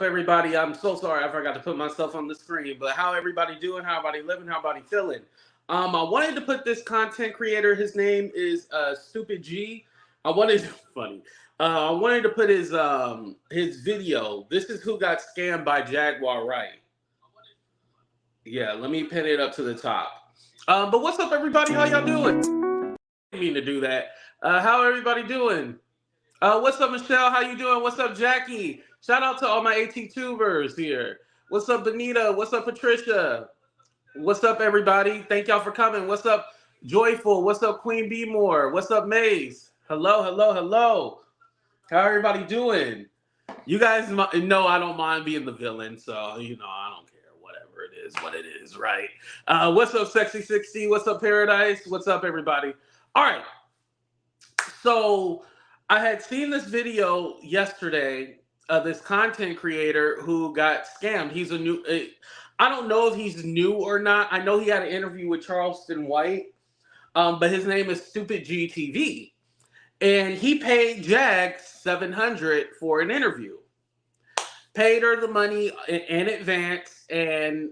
everybody? I'm so sorry I forgot to put myself on the screen, but how everybody doing? How everybody living? How everybody feeling? I wanted to put this content creator. His name is Stupid G. I wanted funny. I wanted to put his video. This is who got scammed by Jaguar Wright. Yeah, let me pin it up to the top. But what's up, everybody? How y'all doing? I didn't mean to do that. How everybody doing? What's up, Michelle? How you doing? What's up, Jackie? Shout out to all my AT-tubers here. What's up, Benita? What's up, Patricia? What's up, everybody? Thank y'all for coming. What's up, Joyful? What's up, Queen B More? What's up, Maze? Hello, hello, hello. How everybody doing? You guys know I don't mind being the villain, so, I don't care. Whatever it is, what it is, right? What's up, Sexy 60? What's up, Paradise? What's up, everybody? All right. So I had seen this video yesterday of this content creator who got scammed. He's I don't know if he's new or not. I know he had an interview with Charleston White, but his name is Stupid GTV. And he paid Jag $700 for an interview. Paid her the money in advance, and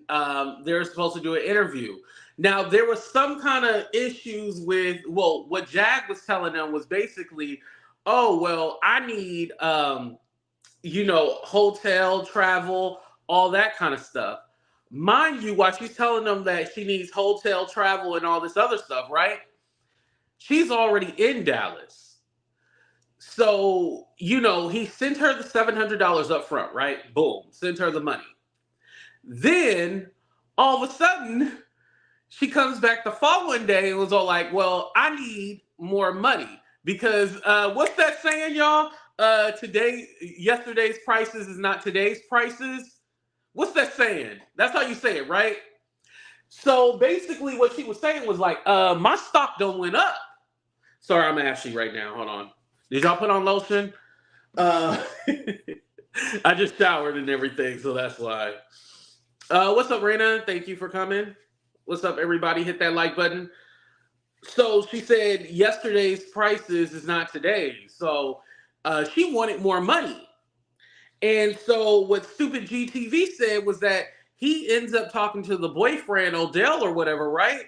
they're supposed to do an interview. Now, there was some kind of issues with, what Jag was telling them was basically, oh, well, I need, hotel, travel, all that kind of stuff. Mind you, while she's telling them that she needs hotel, travel, and all this other stuff, right? She's already in Dallas. So, he sent her the $700 up front, right? Boom, sent her the money. Then, all of a sudden, she comes back the following day and was all like, well, I need more money. Because what's that saying, y'all? Yesterday's prices is not today's prices. What's that saying? That's how you say it, right? So basically what she was saying was like, my stock done went up. Sorry, I'm ashy right now. Hold on. Did y'all put on lotion? I just showered and everything, so that's why. What's up, Raina? Thank you for coming. What's up, everybody? Hit that like button. So she said yesterday's prices is not today's. So she wanted more money. And so what Stupid GTV said was that he ends up talking to the boyfriend, Odell or whatever, right?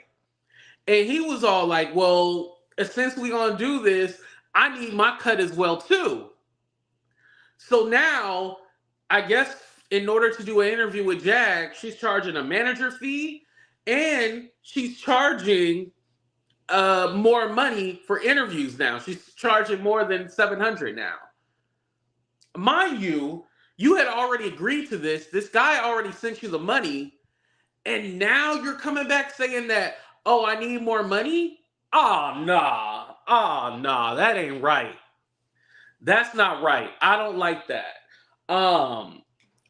And he was all like, well, since we're going to do this, I need my cut as well, too. So now, I guess in order to do an interview with Jag, she's charging a manager fee and she's charging more money for interviews now. She's charging more than $700 now. Mind you, you had already agreed to this. This guy already sent you the money. And now you're coming back saying that, oh, I need more money? Oh, nah. Oh, nah. That ain't right. That's not right. I don't like that. I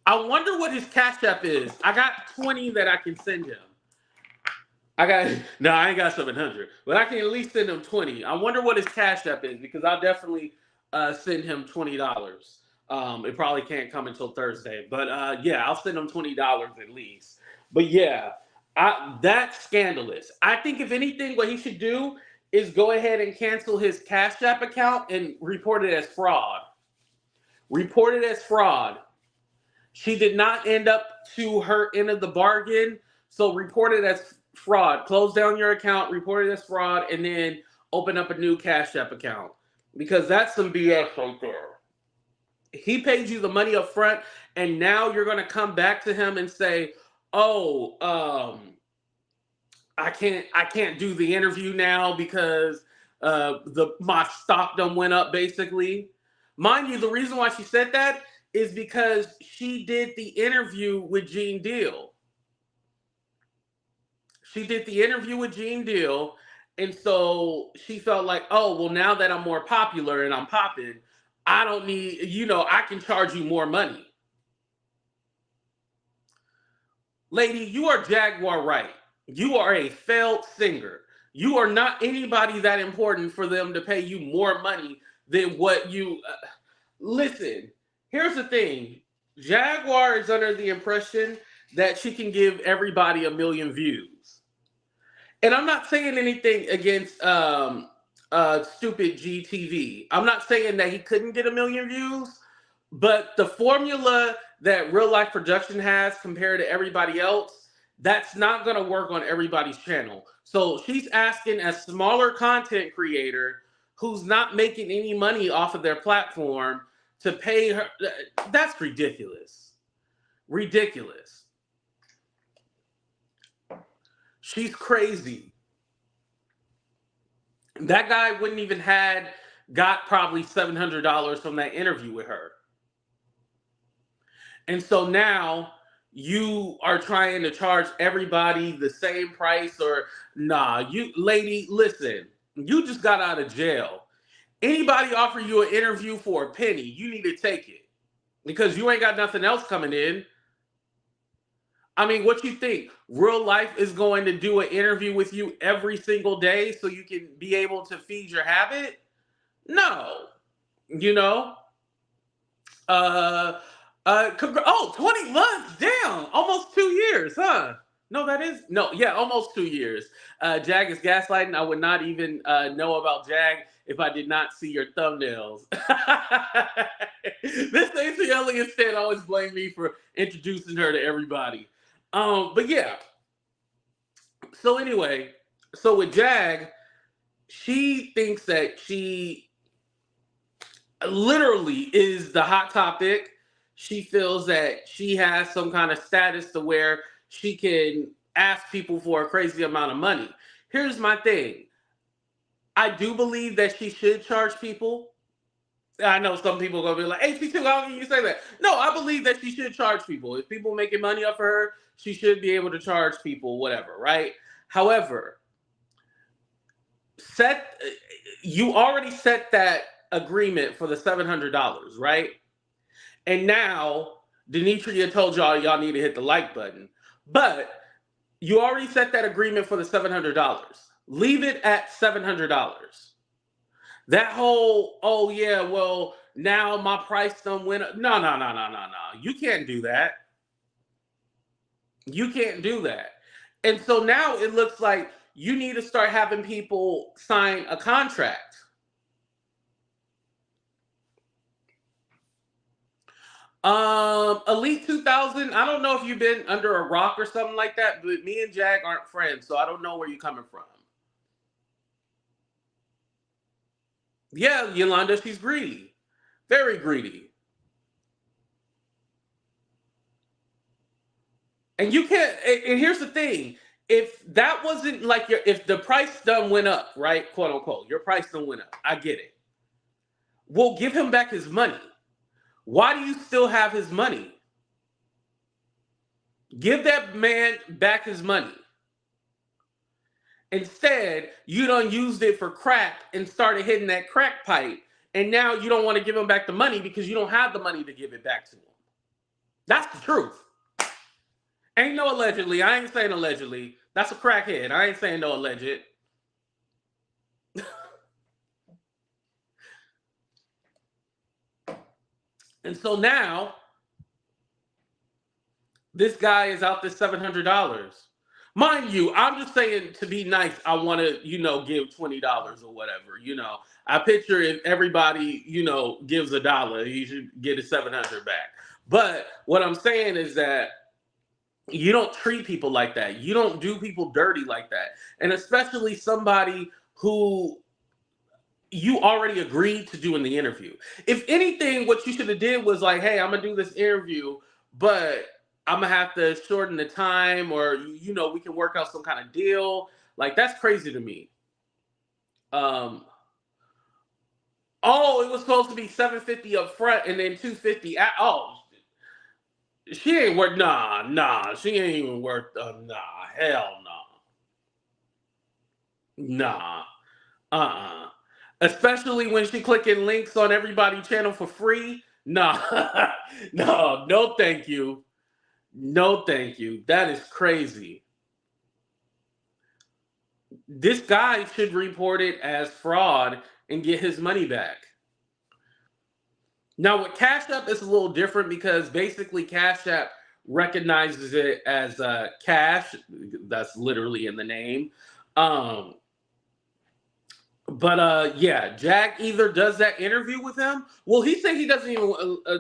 wonder what his Cash App is. I got 20 that I can send him. I ain't got 700, but I can at least send him 20. I wonder what his Cash App is because I'll definitely send him $20. It probably can't come until Thursday, but yeah, I'll send him $20 at least. But yeah, that's scandalous. I think if anything, what he should do is go ahead and cancel his Cash App account and report it as fraud. Report it as fraud. She did not end up to her end of the bargain, so report it as fraud. Close down your account, report it as fraud, and then open up a new Cash App account. Because that's some BS right there. He paid you the money up front, and now you're going to come back to him and say, oh, I can't do the interview now because my stock done went up, basically. Mind you, the reason why she said that is because she did the interview with Gene Deal. She did the interview with Gene Deal, and so she felt like, oh, well, now that I'm more popular and I'm popping, I don't need, I can charge you more money. Lady, you are Jaguar Wright. You are a failed singer. You are not anybody that important for them to pay you more money than what you... Listen, here's the thing. Jaguar is under the impression that she can give everybody 1 million views. And I'm not saying anything against Stupid GTV. I'm not saying that he couldn't get 1 million views, but the formula that Real Life Production has compared to everybody else, that's not going to work on everybody's channel. So she's asking a smaller content creator who's not making any money off of their platform to pay her. That's ridiculous. Ridiculous. She's crazy. That guy wouldn't even got probably $700 from that interview with her. And so now you are trying to charge everybody the same price, or nah, you lady, listen, you just got out of jail. Anybody offer you an interview for a penny, you need to take it because you ain't got nothing else coming in. I mean, what you think? Real Life is going to do an interview with you every single day so you can be able to feed your habit? No. You know? 20 months, damn, almost 2 years, huh? No, almost 2 years. Jag is gaslighting. I would not even know about Jag if I did not see your thumbnails. This Stacey Elliott said always blame me for introducing her to everybody. But yeah. So anyway, so with Jag, she thinks that she literally is the hot topic. She feels that she has some kind of status to where she can ask people for a crazy amount of money. Here's my thing. I do believe that she should charge people. I know some people are going to be like, HC2, how can you say that? No, I believe that she should charge people. If people making money off of her, she should be able to charge people, whatever, right? However, you already set that agreement for the $700, right? And now Denitria told y'all need to hit the like button. But you already set that agreement for the $700. Leave it at $700. That whole, oh yeah, well, now my price done went up. No. You can't do that. You can't do that. And so now it looks like you need to start having people sign a contract. Elite 2000, I don't know if you've been under a rock or something like that, but me and Jag aren't friends, so I don't know where you're coming from. Yeah, Yolanda, she's greedy. Very greedy. And you can't, and here's the thing. If that wasn't like if the price done went up, right? Quote unquote, your price done went up. I get it. Well, give him back his money. Why do you still have his money? Give that man back his money. Instead, you done used it for crack and started hitting that crack pipe. And now you don't want to give him back the money because you don't have the money to give it back to him. That's the truth. Ain't no allegedly. I ain't saying allegedly. That's a crackhead. I ain't saying no alleged. And so now, this guy is out this $700. Mind you, I'm just saying to be nice, I want to, give $20 or whatever. I picture if everybody, gives $1, he should get his $700 back. But what I'm saying is that you don't treat people like that. You don't do people dirty like that. And especially somebody who you already agreed to do in the interview. If anything, what you should have did was like, hey, I'm going to do this interview, but I'm going to have to shorten the time, or, we can work out some kind of deal. Like, that's crazy to me. It was supposed to be $750 up front and then $250. She ain't worth, nah. She ain't even worth, hell no. Nah. Especially when she clicking links on everybody's channel for free. Nah. No, thank you. No, thank you. That is crazy. This guy should report it as fraud and get his money back. Now, with Cash App, it's a little different because basically Cash App recognizes it as cash. That's literally in the name. But Jag either does that interview with him. Well, he said he doesn't even,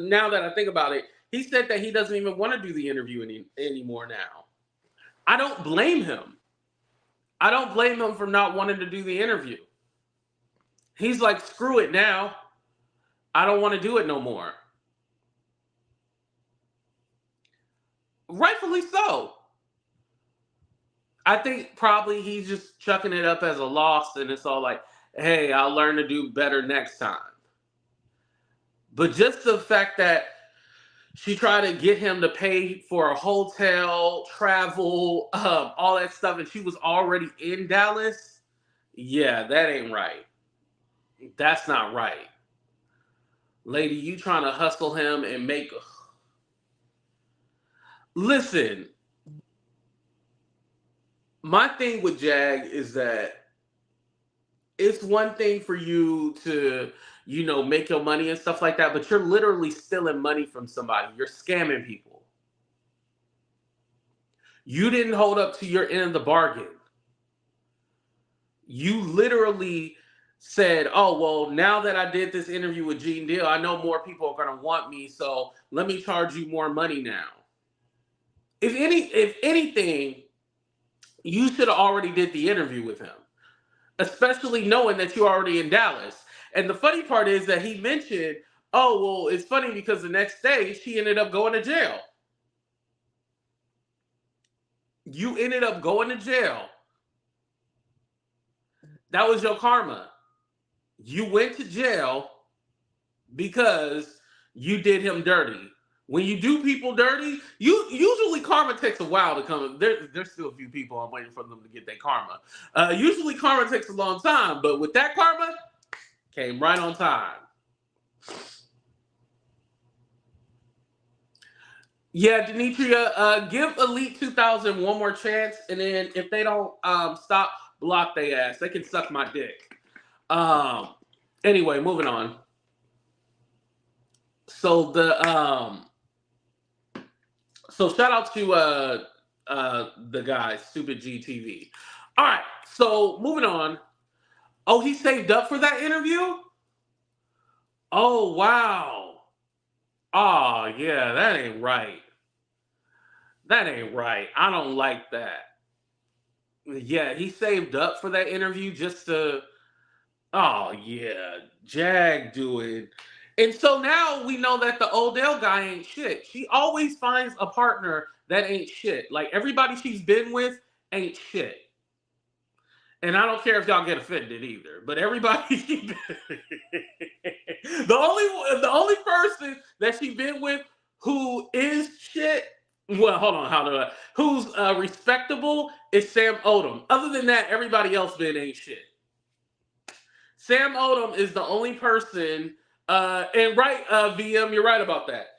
now that I think about it, He said that he doesn't even want to do the interview anymore now. I don't blame him. I don't blame him for not wanting to do the interview. He's like, screw it now. I don't want to do it no more. Rightfully so. I think probably he's just chucking it up as a loss, and it's all like, hey, I'll learn to do better next time. But just the fact that she tried to get him to pay for a hotel, travel, all that stuff, and she was already in Dallas, yeah, that ain't right. That's not right. Lady, you trying to hustle him and make... Listen, my thing with Jag is that it's one thing for you to, make your money and stuff like that, but you're literally stealing money from somebody. You're scamming people. You didn't hold up to your end of the bargain. You literally said, oh, well, now that I did this interview with Gene Deal, I know more people are going to want me, so let me charge you more money now. If anything, you should have already did the interview with him, especially knowing that you're already in Dallas. And the funny part is that he mentioned, oh, well, it's funny because the next day she ended up going to jail. You ended up going to jail. That was your karma. You went to jail because you did him dirty. When you do people dirty, usually karma takes a while to come. There's still a few people I'm waiting for them to get their karma. Usually karma takes a long time, but with that karma, came right on time. Yeah, Demetria, give Elite 2000 one more chance, and then if they don't stop, block their ass. They can suck my dick. Anyway, moving on. So shout out to the guy, Stupid GTV. All right, so moving on. Oh, he saved up for that interview? Oh, wow. Oh, yeah, that ain't right. That ain't right. I don't like that. Yeah, he saved up for that interview just to... Oh, yeah. Jag doing... And so now we know that the Odell guy ain't shit. She always finds a partner that ain't shit. Like, everybody she's been with ain't shit. And I don't care if y'all get offended either. But everybody... the only person that she's been with who is shit... Well, hold on. Who's respectable is Sam Odom. Other than that, everybody else ain't shit. Sam Odom is the only person... and right, VM, you're right about that.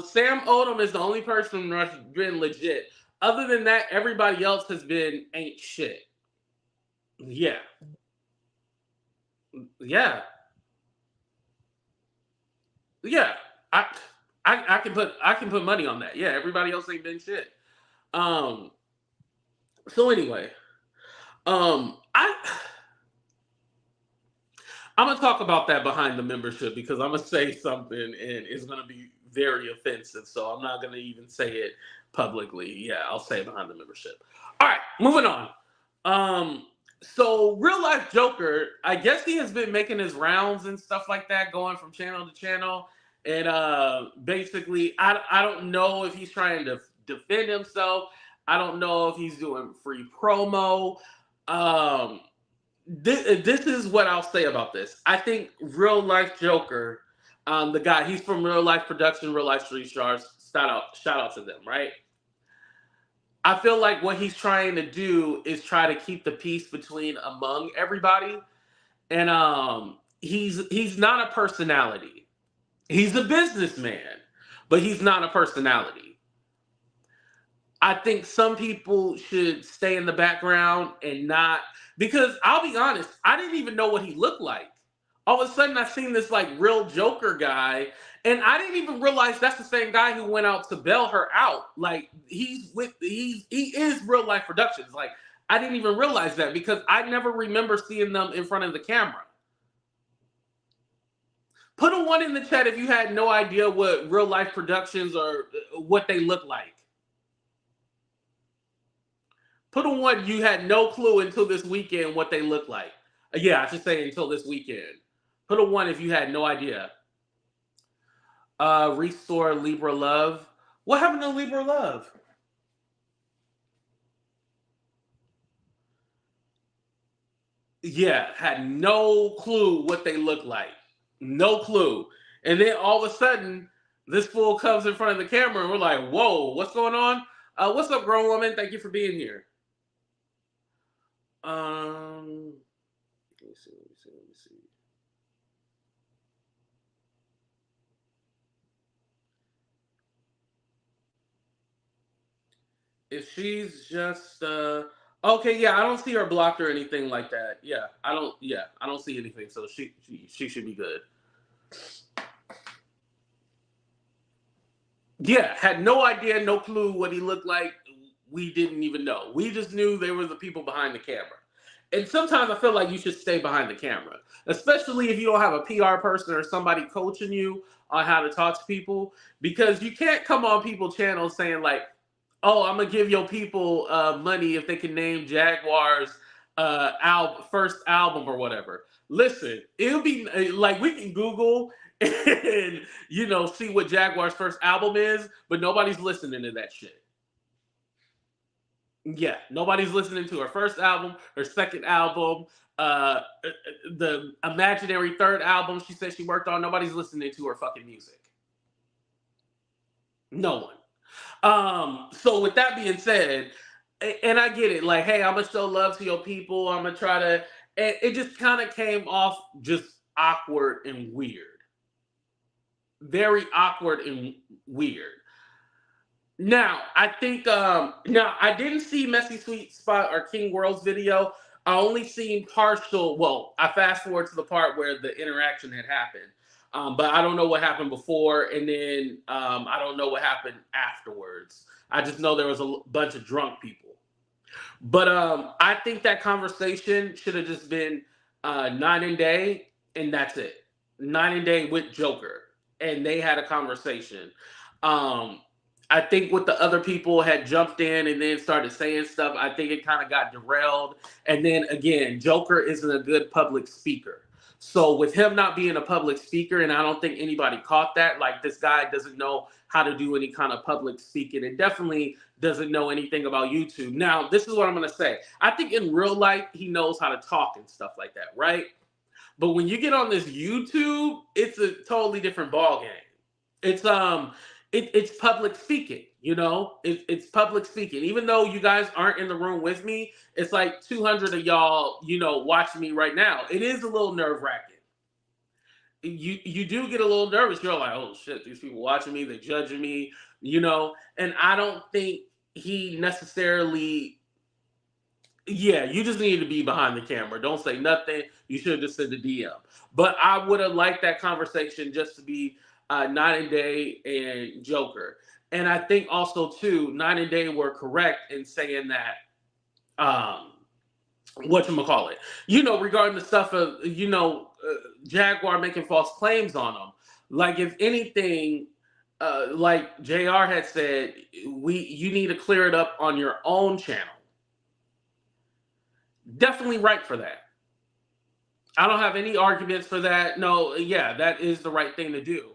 Sam Odom is the only person that's been legit. Other than that, everybody else has been ain't shit. Yeah. Yeah. Yeah. I can put money on that. Yeah, everybody else ain't been shit. So anyway, I'm gonna talk about that behind the membership because I'm gonna say something and it's gonna be very offensive. So I'm not gonna even say it publicly. Yeah, I'll say it behind the membership. All right, moving on. So RealLyfe Joker, I guess he has been making his rounds and stuff like that, going from channel to channel. And basically, I don't know if he's trying to defend himself. I don't know if he's doing free promo. This is what I'll say about this. I think RealLyfe Joker, the guy, he's from RealLyfe Production, RealLyfe Street Stars. Shout out to them, right? I feel like what he's trying to do is try to keep the peace among everybody. And he's not a personality. He's a businessman, but he's not a personality. I think some people should stay in the background and not... Because I'll be honest, I didn't even know what he looked like. All of a sudden, I seen this like real Joker guy, and I didn't even realize that's the same guy who went out to bail her out. Like he is RealLyfe Productions. Like I didn't even realize that because I never remember seeing them in front of the camera. Put a one in the chat if you had no idea what real life productions or what they look like. Put a one you had no clue until this weekend what they look like. Yeah, I should say until this weekend. Put a one if you had no idea. Restore Libra Love. What happened to Libra Love? Yeah, had no clue what they look like. No clue. And then all of a sudden, this fool comes in front of the camera and we're like, whoa, what's going on? What's up, grown woman? Thank you for being here. Let me see. If she's just okay, yeah, I don't see her blocked or anything like that. I don't see anything, so she should be good. Yeah, had no idea, no clue what he looked like. We didn't even know. We just knew they were the people behind the camera. And sometimes I feel like you should stay behind the camera, especially if you don't have a PR person or somebody coaching you on how to talk to people, because you can't come on people's channels saying like, "Oh, I'm gonna give your people money if they can name Jaguar's first album or whatever." Listen, it'll be like we can Google and see what Jaguar's first album is, but nobody's listening to that shit. Yeah, nobody's listening to her first album, her second album, the imaginary third album she said she worked on. Nobody's listening to her fucking music. No one. So with that being said, and I get it, like, hey, I'm gonna show love to your people. I'm gonna try to. And it just kind of came off just awkward and weird, very awkward and weird. Now, I think now I didn't see Messy Sweetspot or King Wurld's video. I only seen partial. Well, I fast forward to the part where the interaction had happened. But I don't know what happened before, and then I don't know what happened afterwards. I just know there was a bunch of drunk people. But I think that conversation should have just been Nine and Day, and that's it. Nine and Day with Joker, and they had a conversation. Um, I think what the other people had jumped in and then started saying stuff, I think it kind of got derailed. And then again, Joker isn't a good public speaker. So with him not being a public speaker, and I don't think anybody caught that, like this guy doesn't know how to do any kind of public speaking, and definitely doesn't know anything about YouTube. Now, this is what I'm gonna say. I think in real life he knows how to talk and stuff like that, right? But when you get on this YouTube, it's a totally different ball game. It's it's public speaking, it's public speaking. Even though you guys aren't in the room with me, it's like 200 of y'all, watching me right now. It is a little nerve-wracking. You do get a little nervous. You're like, oh shit, these people watching me, they're judging me, and I don't think he necessarily. Yeah, you just need to be behind the camera. Don't say nothing. You should have just sent a DM. But I would have liked that conversation just to be Night and Day and Joker. And I think also too, Night and Day were correct in saying that whatchamacallit, regarding the stuff of, Jaguar making false claims on them. Like if anything, like JR had said, you need to clear it up on your own channel. Definitely right for that. I don't have any arguments for that. No, yeah, that is the right thing to do,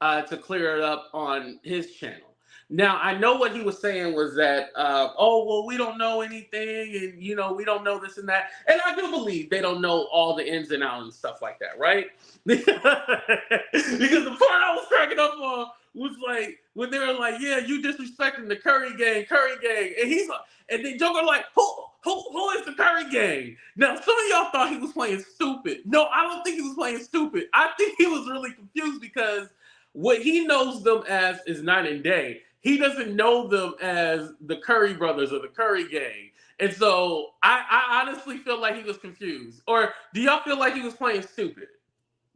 to clear it up on his channel. Now, I know what he was saying was that, oh, well, we don't know anything, and, we don't know this and that. And I do believe they don't know all the ins and outs and stuff like that, right? Because the part I was cracking up on was like, when they were like, yeah, you disrespecting the Curry gang, and he's like, and then Joker like, who is the Curry gang? Now, some of y'all thought he was playing stupid. No, I don't think he was playing stupid. I think he was really confused because what he knows them as is Night and Day. He doesn't know them as the Curry brothers or the Curry gang. And so I honestly feel like he was confused. Or do y'all feel like he was playing stupid?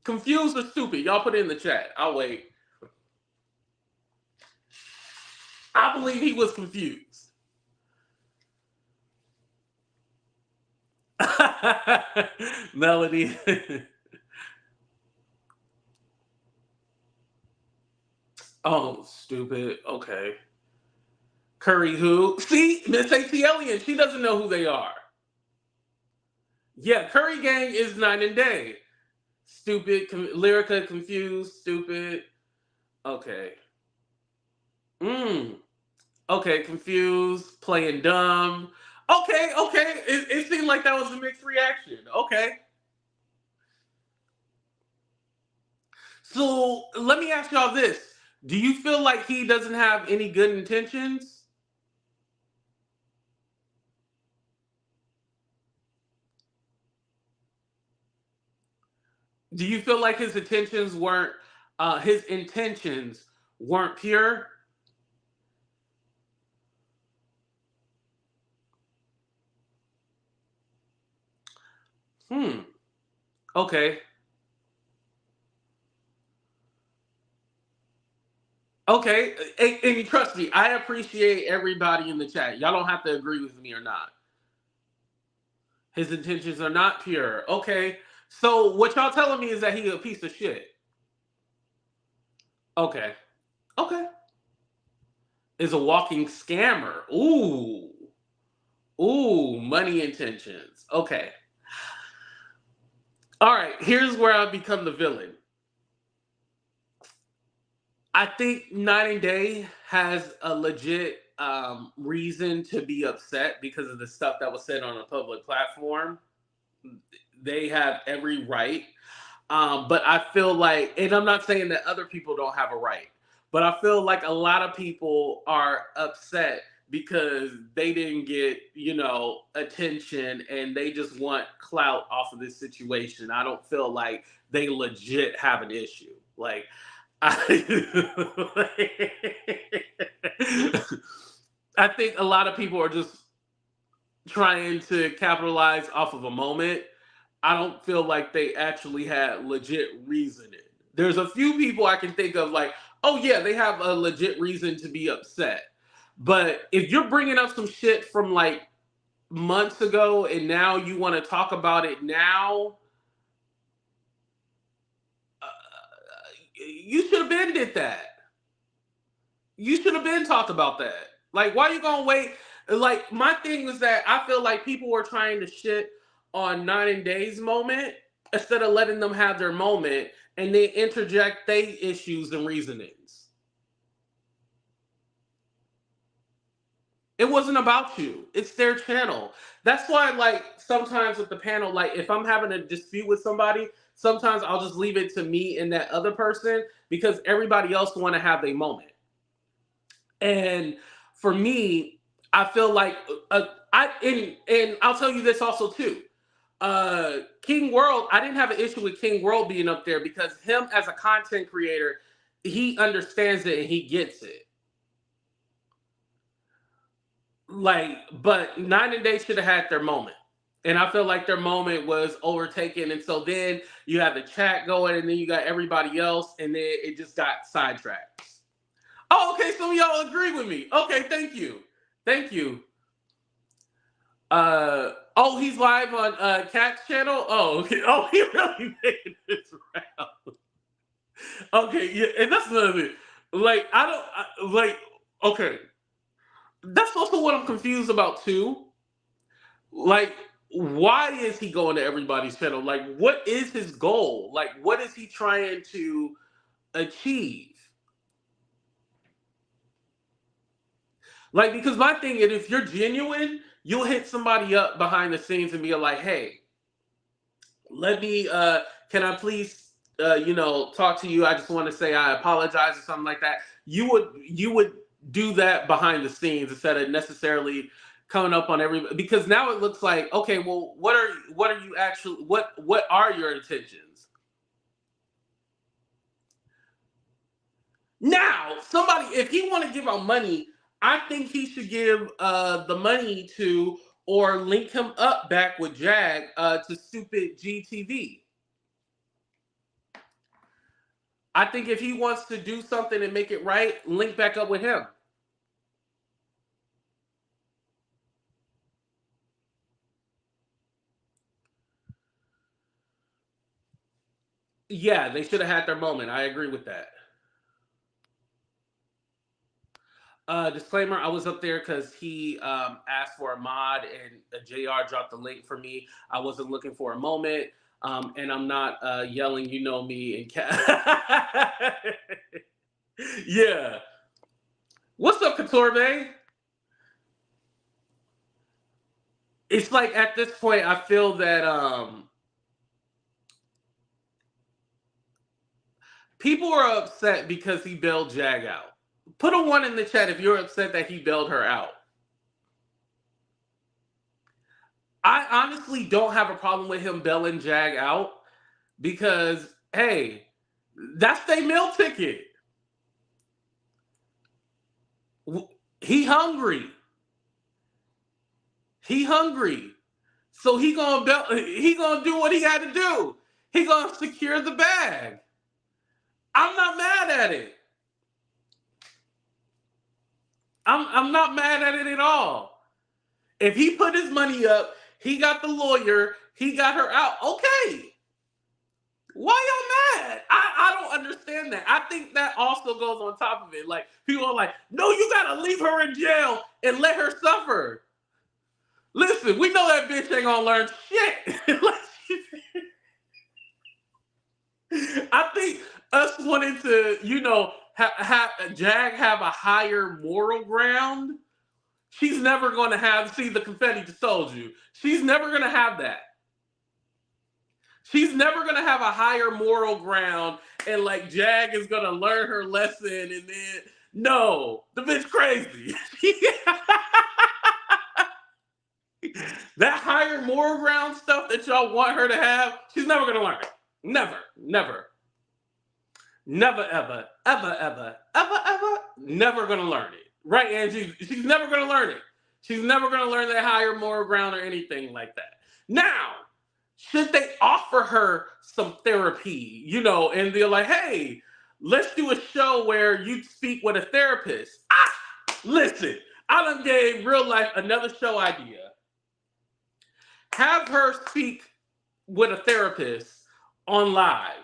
Confused or stupid? Y'all put it in the chat. I'll wait. I believe he was confused. Melody. Oh, stupid. Okay. Curry who? See, Miss A.T. Alien, she doesn't know who they are. Yeah, Curry Gang is Night and Day. Stupid. Lyrica confused. Stupid. Okay. Mm. Okay, confused. Playing dumb. Okay, okay. It seemed like that was a mixed reaction. Okay. So let me ask y'all this. Do you feel like he doesn't have any good intentions? Do you feel like his intentions weren't pure? Hmm. Okay. Okay. And trust me, I appreciate everybody in the chat. Y'all don't have to agree with me or not. His intentions are not pure. Okay. So what y'all telling me is that he a piece of shit. Okay. Okay. Is a walking scammer. Ooh. Ooh, money intentions. Okay. All right, here's where I become the villain. I think Night and Day has a legit reason to be upset because of the stuff that was said on a public platform. They have every right. But I feel like, and I'm not saying that other people don't have a right, but I feel like a lot of people are upset because they didn't get, attention and they just want clout off of this situation. I don't feel like they legit have an issue. Like, I, I think a lot of people are just trying to capitalize off of a moment. I don't feel like they actually had legit reasoning. There's a few people I can think of like, oh yeah, they have a legit reason to be upset. But if you're bringing up some shit from like months ago and now you want to talk about it now, uh, you should have been did that. You should have been talked about that. Like, why you gonna wait? Like, my thing was that I feel like people were trying to shit on Nine and Day's moment instead of letting them have their moment and they interject their issues and reasonings. It wasn't about you. It's their channel. That's why, like, sometimes with the panel, like, if I'm having a dispute with somebody, sometimes I'll just leave it to me and that other person because everybody else want to have their moment. And for me, I feel like and I'll tell you this also too. King World, I didn't have an issue with King World being up there because him as a content creator, he understands it and he gets it. Like, but Nine and Day should have had their moment. And I feel like their moment was overtaken. And so then you have the chat going, and then you got everybody else, and then it just got sidetracked. Oh, okay. Some of y'all agree with me. Okay, thank you. Thank you. Oh, he's live on Cat's channel. Oh, okay. Oh, he really made this round. Okay, yeah, and that's another thing. Like, like. Okay, that's also what I'm confused about too. Like, why is he going to everybody's channel? Like, what is his goal? Like, what is he trying to achieve? Like, because my thing is, if you're genuine, you'll hit somebody up behind the scenes and be like, "Hey, let me can I please talk to you? I just want to say I apologize," or something like that. You would do that behind the scenes instead of necessarily coming up on every, because now it looks like, okay, well, what are you actually, what are your intentions? Now somebody, if he want to give out money, I think he should give the money to, or link him up back with Jag to stupid GTV. I think if he wants to do something and make it right, link back up with him. Yeah, they should have had their moment. I agree with that. Disclaimer: I was up there because he asked for a mod, and JR dropped the link for me. I wasn't looking for a moment, and I'm not yelling. You know me and yeah. What's up, Couture Bay? It's like at this point, I feel that people are upset because he bailed Jag out. Put a 1 in the chat if you're upset that he bailed her out. I honestly don't have a problem with him bailing Jag out because, hey, that's their meal ticket. He hungry. He hungry. So he gonna do what he had to do. He gonna secure the bag. I'm not mad at it. I'm not mad at it at all. If he put his money up, he got the lawyer, he got her out. Okay. Why y'all mad? I don't understand that. I think that also goes on top of it. Like, people are like, no, you gotta leave her in jail and let her suffer. Listen, we know that bitch ain't gonna learn shit. I think us wanting to, have Jag have a higher moral ground, she's never going to have, see, the confetti just told you, she's never going to have that. She's never going to have a higher moral ground and like Jag is going to learn her lesson and then, no, the bitch crazy. That higher moral ground stuff that y'all want her to have, she's never going to learn it. Never, never. Never, ever, ever, ever, ever, ever, never going to learn it. Right, Angie? She's never going to learn it. She's never going to learn that higher moral ground or anything like that. Now, should they offer her some therapy, and they're like, hey, let's do a show where you speak with a therapist. Listen, I done gave RealLyfe another show idea. Have her speak with a therapist on live.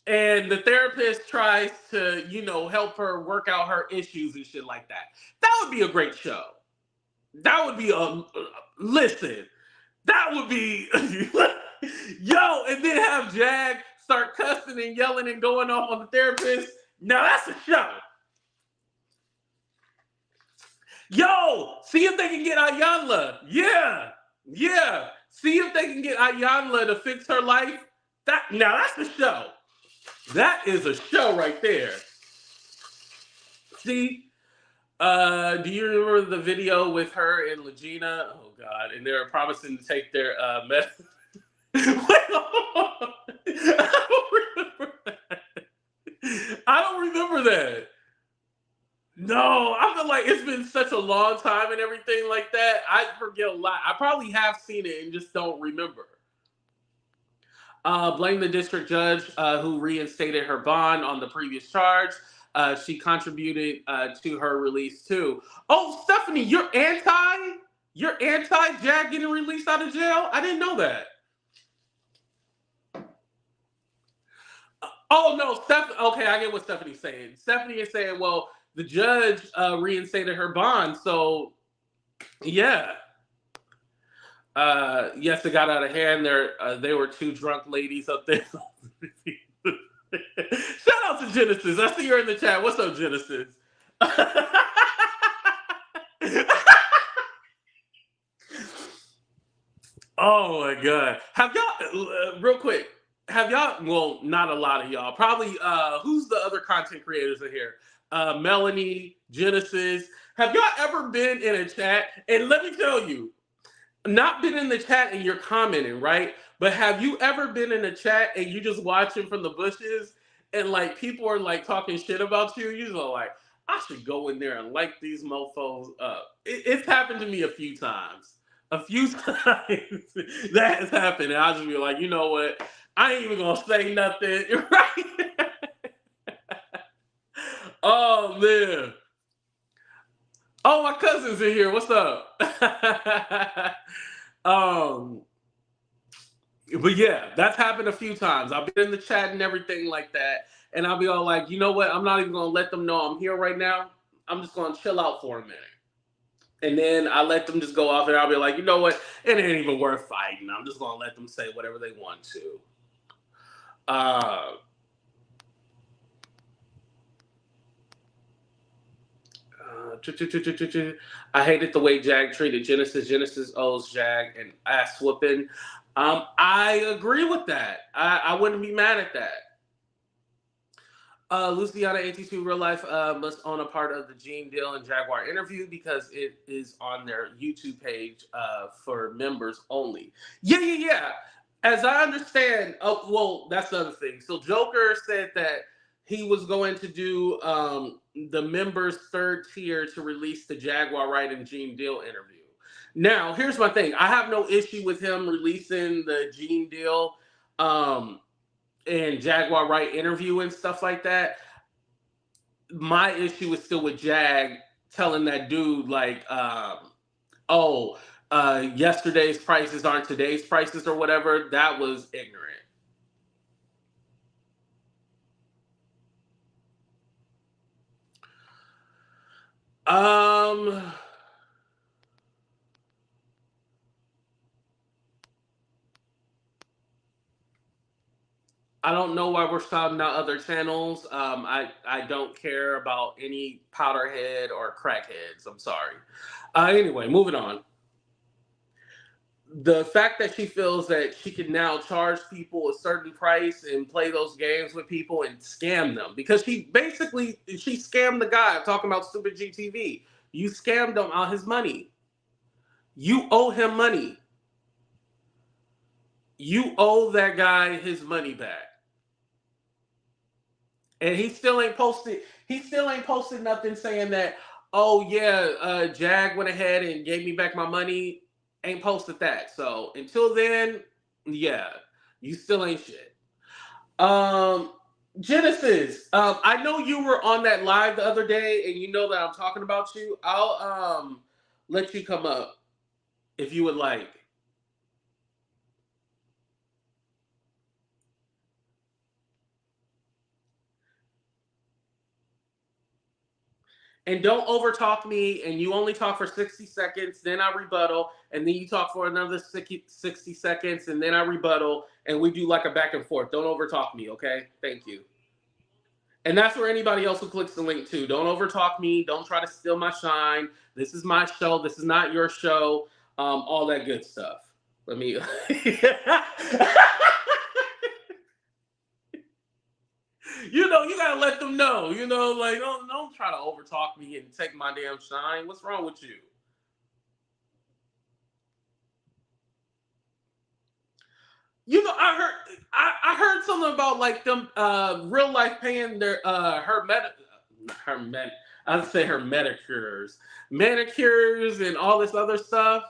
And the therapist tries to, help her work out her issues and shit like that. That would be a great show. That would be listen, that would be, and then have Jag start cussing and yelling and going off on the therapist. Now that's a show. See if they can get Ayanla. Yeah. See if they can get Ayanla to fix her life. Now that's the show. That is a show right there. See, do you remember the video with her and Legina? Oh God! And they're promising to take their medicine. Wait, hold on. I don't remember that. No, I feel like it's been such a long time and everything like that. I forget a lot. I probably have seen it and just don't remember. Blame the district judge who reinstated her bond on the previous charge. She contributed to her release too. Oh, Stephanie, you're anti Jag getting released out of jail? I didn't know that. Oh no, okay, I get what Stephanie's saying. Stephanie is saying, well, the judge reinstated her bond, so yeah. Yes, it got out of hand. They were two drunk ladies up there. Shout out to Genesis. I see you're in the chat. What's up, Genesis? Oh my God. Have y'all, real quick, well, not a lot of y'all, probably, who's the other content creators in here? Melanie, Genesis. Have y'all ever been in a chat? And let me tell you, not been in the chat and you're commenting, right? But have you ever been in a chat and you just watching from the bushes and like people are like talking shit about you? You're like, I should go in there and like these mofos up. It's happened to me a few times. That has happened. And I'll just be like, you know what? I ain't even gonna say nothing, right? Oh man. Oh, my cousin's in here. What's up? But yeah, that's happened a few times. I've been in the chat and everything like that, and I'll be all like, you know what? I'm not even gonna let them know I'm here right now. I'm just gonna chill out for a minute. And then I let them just go off, and I'll be like, you know what? It ain't even worth fighting. I'm just gonna let them say whatever they want to. Uh, I hated the way Jag treated Genesis. Genesis owes Jag an ass whooping. I agree with that. I wouldn't be mad at that. Luciana82 Real Life must own a part of the Gene Deal and Jaguar interview because it is on their YouTube page for members only. Yeah. As I understand, well, that's the other thing. So Joker said that he was going to do the members' third tier to release the Jaguar Wright and Gene Deal interview. Now, here's my thing. I have no issue with him releasing the Gene Deal and Jaguar Wright interview and stuff like that. My issue is still with Jag telling that dude like, yesterday's prices aren't today's prices or whatever. That was ignorant. I don't know why we're shouting out other channels. I don't care about any powderhead or crackheads. I'm sorry. Anyway, moving on. The fact that she feels that she can now charge people a certain price and play those games with people and scam them, because she scammed the guy. I'm talking about stupid GTV. You scammed him out his money. You owe him money. You owe that guy his money back. And he still ain't posted. He still ain't posted nothing saying that, oh yeah, Jag went ahead and gave me back my money. Ain't posted that. So until then, yeah, you still ain't shit. Genesis, I know you were on that live the other day, and you know that I'm talking about you. I'll let you come up if you would like. And don't overtalk me, and you only talk for 60 seconds, then I rebuttal, and then you talk for another 60 seconds, and then I rebuttal, and we do like a back and forth. Don't overtalk me, okay? Thank you. And that's for anybody else who clicks the link too. Don't overtalk me. Don't try to steal my shine. This is my show. This is not your show. All that good stuff. Let me. You know, you gotta let them know. You know, like don't try to overtalk me and take my damn shine. What's wrong with you? You know, I heard something about like them real life paying their I'd say her manicures and all this other stuff.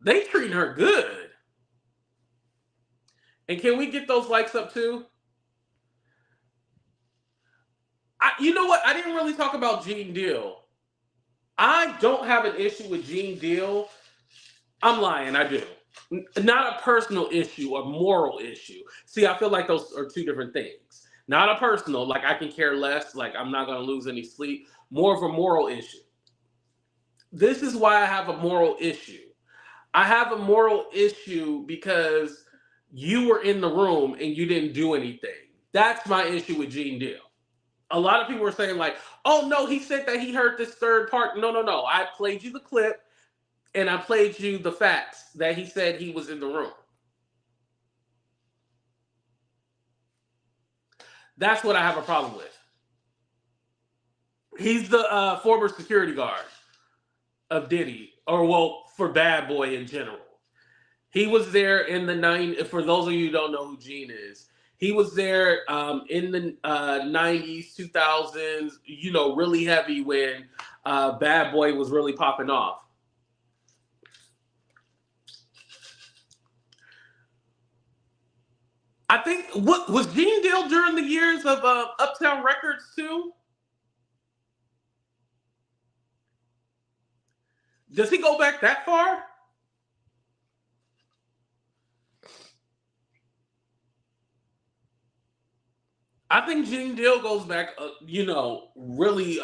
They treating her good. And can we get those likes up too? You know what? I didn't really talk about Gene Deal. I don't have an issue with Gene Deal. I'm lying. I do. Not a personal issue, a moral issue. See, I feel like those are two different things. Not a personal, like I can care less, like I'm not going to lose any sleep. More of a moral issue. This is why I have a moral issue. I have a moral issue because you were in the room and you didn't do anything. That's my issue with Gene Deal. A lot of people were saying like, oh no, he said that he heard this third part. No. I played you the clip and I played you the facts that he said he was in the room. That's what I have a problem with. He's the former security guard of Diddy, or well, for Bad Boy in general. He was there in the 90s. For those of you who don't know who Gene is, he was there in the 90s, 2000s, you know, really heavy when Bad Boy was really popping off. I think, what was Gene Deal during the years of Uptown Records too? Does he go back that far? I think Gene Deal goes back, really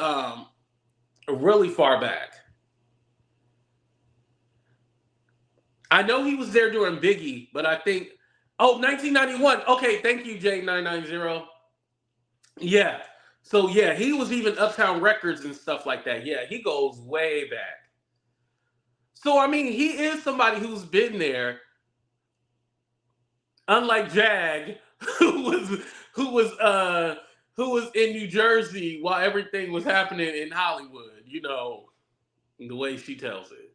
far back. I know he was there during Biggie, but I think, 1991. Okay, thank you, J990. Yeah. So yeah, he was even Uptown Records and stuff like that. Yeah, he goes way back. So I mean, he is somebody who's been there, unlike Jag, who was who was uh who was in New Jersey while everything was happening in Hollywood, the way she tells it.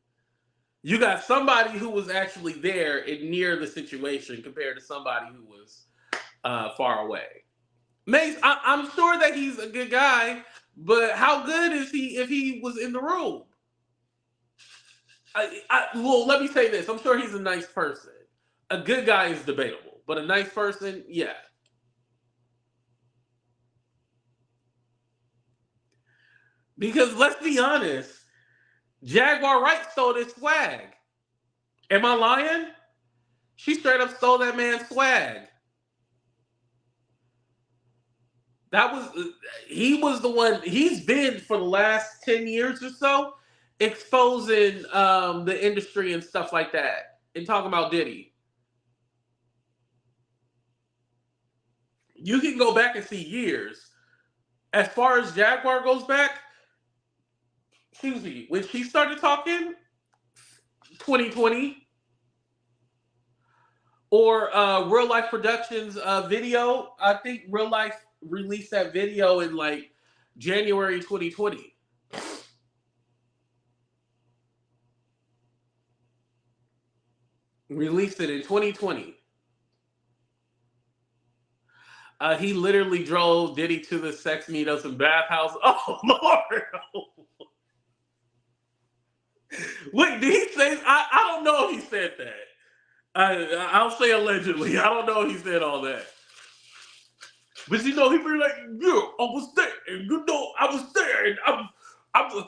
You got somebody who was actually there and near the situation compared to somebody who was far away. Mace, I'm sure that he's a good guy, but how good is he if he was in the room? Well, let me say this. I'm sure he's a nice person. A good guy is debatable, but a nice person, yeah. Because let's be honest, Jaguar Wright stole this swag. Am I lying? She straight up stole that man's swag. That was he was the one. He's been for the last 10 years or so exposing the industry and stuff like that, and talking about Diddy. You can go back and see years. As far as Jaguar goes back, excuse me, when she started talking, 2020, or RealLyfe Productions video. I think RealLyfe released that video in like January 2020. Released it in 2020. He literally drove Diddy to the sex meetups and bathhouse. Oh Lord! Wait, did he say? I don't know if he said that. I'll say allegedly. I don't know if he said all that. But he be like, yeah, I was there, and I was there, and I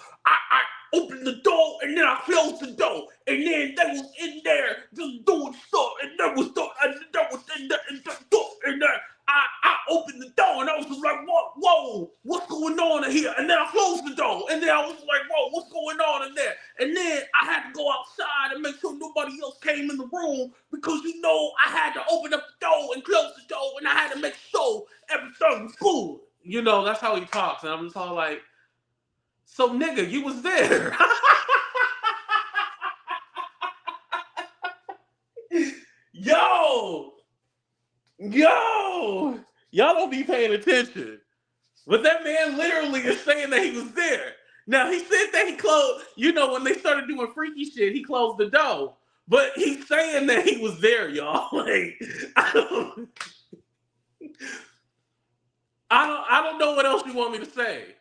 opened the door, and then I closed the door, and then they was in there just doing stuff, and that was in there, and then I opened the door, and I was just like, whoa, what's going on in here? And then I closed the door, and then I was like, whoa, what's going on in there? And then I had to go outside and make sure nobody else came in the room, because I had to open up the door and close the door, and I had to make sure everything was cool. That's how he talks, and I'm just all like, so nigga, you was there. Yo, y'all don't be paying attention. But that man literally is saying that he was there. Now, he said that he closed, when they started doing freaky shit, he closed the door. But he's saying that he was there, y'all. Like, I don't know what else you want me to say.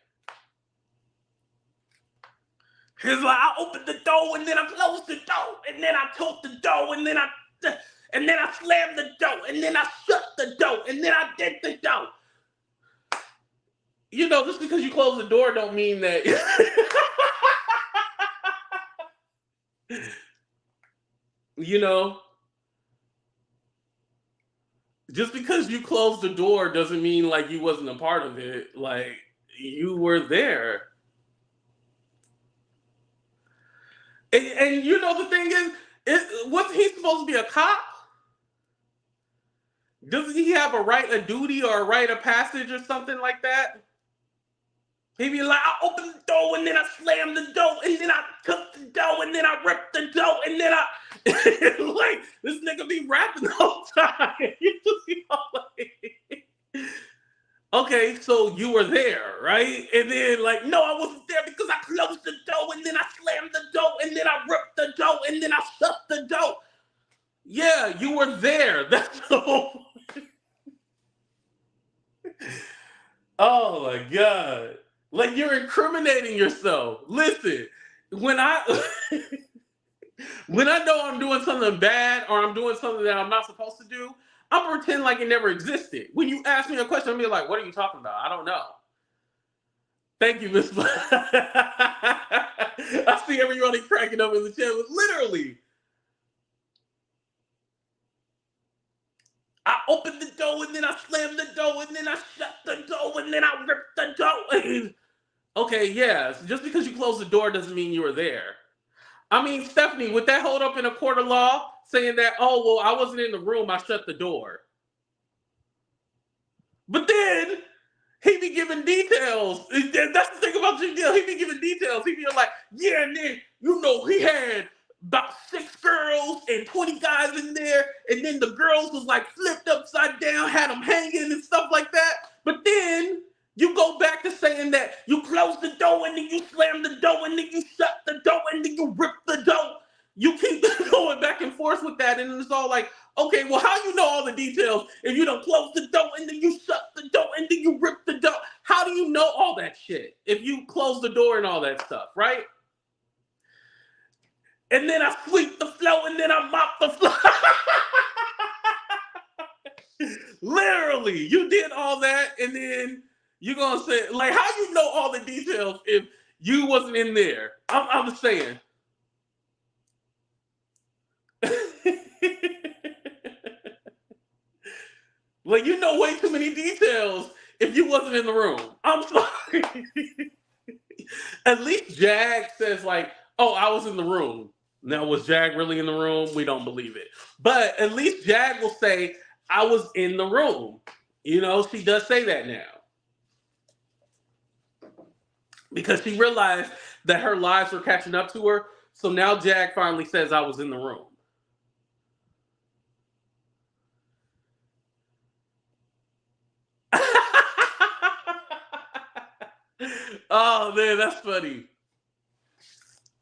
He's like, I opened the door, and then I closed the door, and then I took the door, and then I slammed the door, and then I shut the door, and then I did the door. Just because you close the door don't mean that. Just because you closed the door doesn't mean like you wasn't a part of it. Like, you were there. And the thing is, wasn't he supposed to be a cop? Doesn't he have a right of duty or a rite of passage or something like that? He'd be like, I opened the door, and then I slammed the door, and then I took the door, and then I ripped the door, and then I... like, this nigga be rapping the whole time. Okay, so you were there, right? And then, like, no, I wasn't there because I closed the door, and then I slammed the door, and then I ripped the door, and then I shut the door. Yeah, you were there. That's the whole... Oh, my God. Like, you're incriminating yourself. Listen, when I know I'm doing something bad or I'm doing something that I'm not supposed to do, I'm gonna pretend like it never existed. When you ask me a question, I'm gonna be like, what are you talking about? I don't know. Thank you, Miss. I see everybody cracking up in the chat. Literally. I opened the door and then I slammed the door and then I shut the door and then I ripped the door. Okay, yeah. So just because you closed the door doesn't mean you were there. I mean, Stephanie, would that hold up in a court of law saying that, oh, well, I wasn't in the room, I shut the door? But then he be giving details. That's the thing about Jim Deal. He be giving details. He be like, yeah, and then, he had about 6 girls and 20 guys in there. And then the girls was like flipped upside down, had them hanging and stuff like that. But then you go back to saying that you closed the door and then you slammed the door and then you shut the door and then you ripped the door. You keep going back and forth with that, and it's all like, okay, well, how you know all the details if you don't close the door and then you shut the door and then you rip the door? How do you know all that shit if you close the door and all that stuff, right? And then I sweep the floor and then I mop the floor. Literally, you did all that, and then you're gonna say, like, how you know all the details if you wasn't in there? I'm just saying. Like, you know way too many details if you wasn't in the room. I'm sorry. At least Jag says, like, oh, I was in the room. Now, was Jag really in the room? We don't believe it. But at least Jag will say, I was in the room. She does say that now. Because she realized that her lies were catching up to her. So now Jag finally says, I was in the room. Oh, man, that's funny.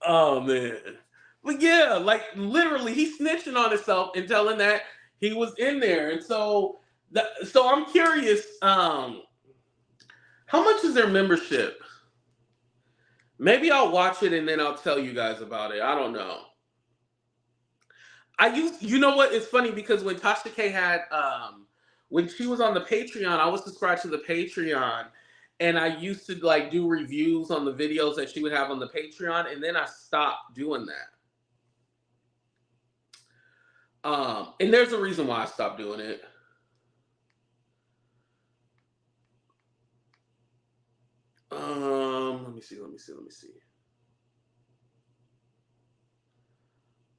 Oh, man. But yeah, like, literally, he's snitching on himself and telling that he was in there. And so I'm curious, how much is their membership? Maybe I'll watch it and then I'll tell you guys about it. I don't know. You know what? It's funny because when Tasha K had, when she was on the Patreon, I was subscribed to the Patreon, and I used to like do reviews on the videos that she would have on the Patreon, and then I stopped doing that. And there's a reason why I stopped doing it. Let me see.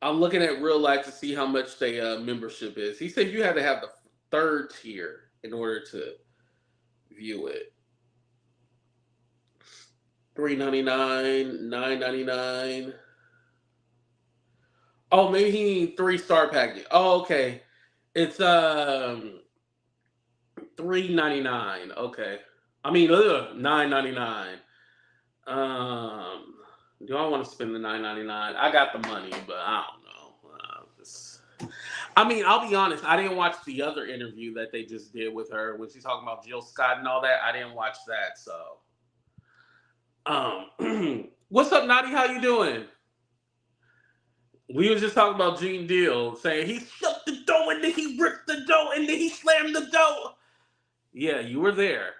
I'm looking at RealLyfe to see how much their membership is. He said you had to have the 3rd tier in order to view it. $3.99, $9.99. Oh, maybe he needs 3-star package. Oh, okay. It's $3.99. Okay. I mean, $9.99. Do I want to spend the $9.99? I got the money, but I don't know. I mean, I'll be honest. I didn't watch the other interview that they just did with her when she's talking about Jill Scott and all that. I didn't watch that. So, what's up, Nadi? How you doing? We was just talking about Gene Deal saying he shut the door and then he ripped the door and then he slammed the door. Yeah, you were there.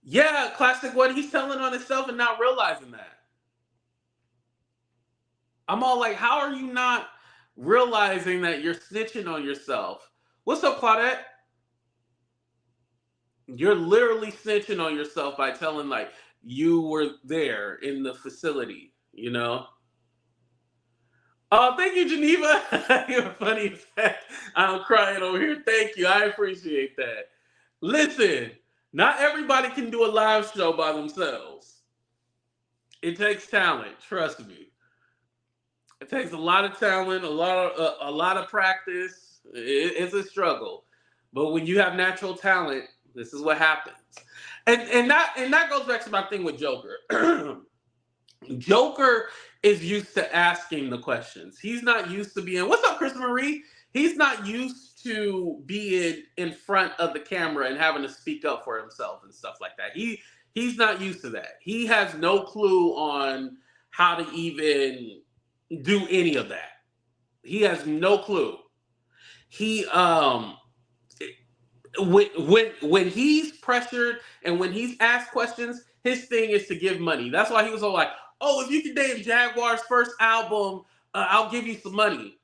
Yeah, classic one. He's telling on himself and not realizing that. I'm all like, how are you not realizing that you're snitching on yourself? What's up, Claudette? You're literally snitching on yourself by telling, like, you were there in the facility, Oh, thank you, Geneva. You're funny. I'm crying over here. Thank you. I appreciate that. Listen, not everybody can do a live show by themselves. It takes talent. Trust me. It takes a lot of talent, a lot of practice. It's a struggle, but when you have natural talent, this is what happens. And that goes back to my thing with Joker. Joker is used to asking the questions. He's not used to being. What's up, Chris Marie? He's not used to being in front of the camera and having to speak up for himself and stuff like that. He's not used to that. He has no clue on how to even do any of that. He has no clue. He when he's pressured and when he's asked questions, his thing is to give money. That's why he was all like, "Oh, if you can name Jaguar's first album, I'll give you some money."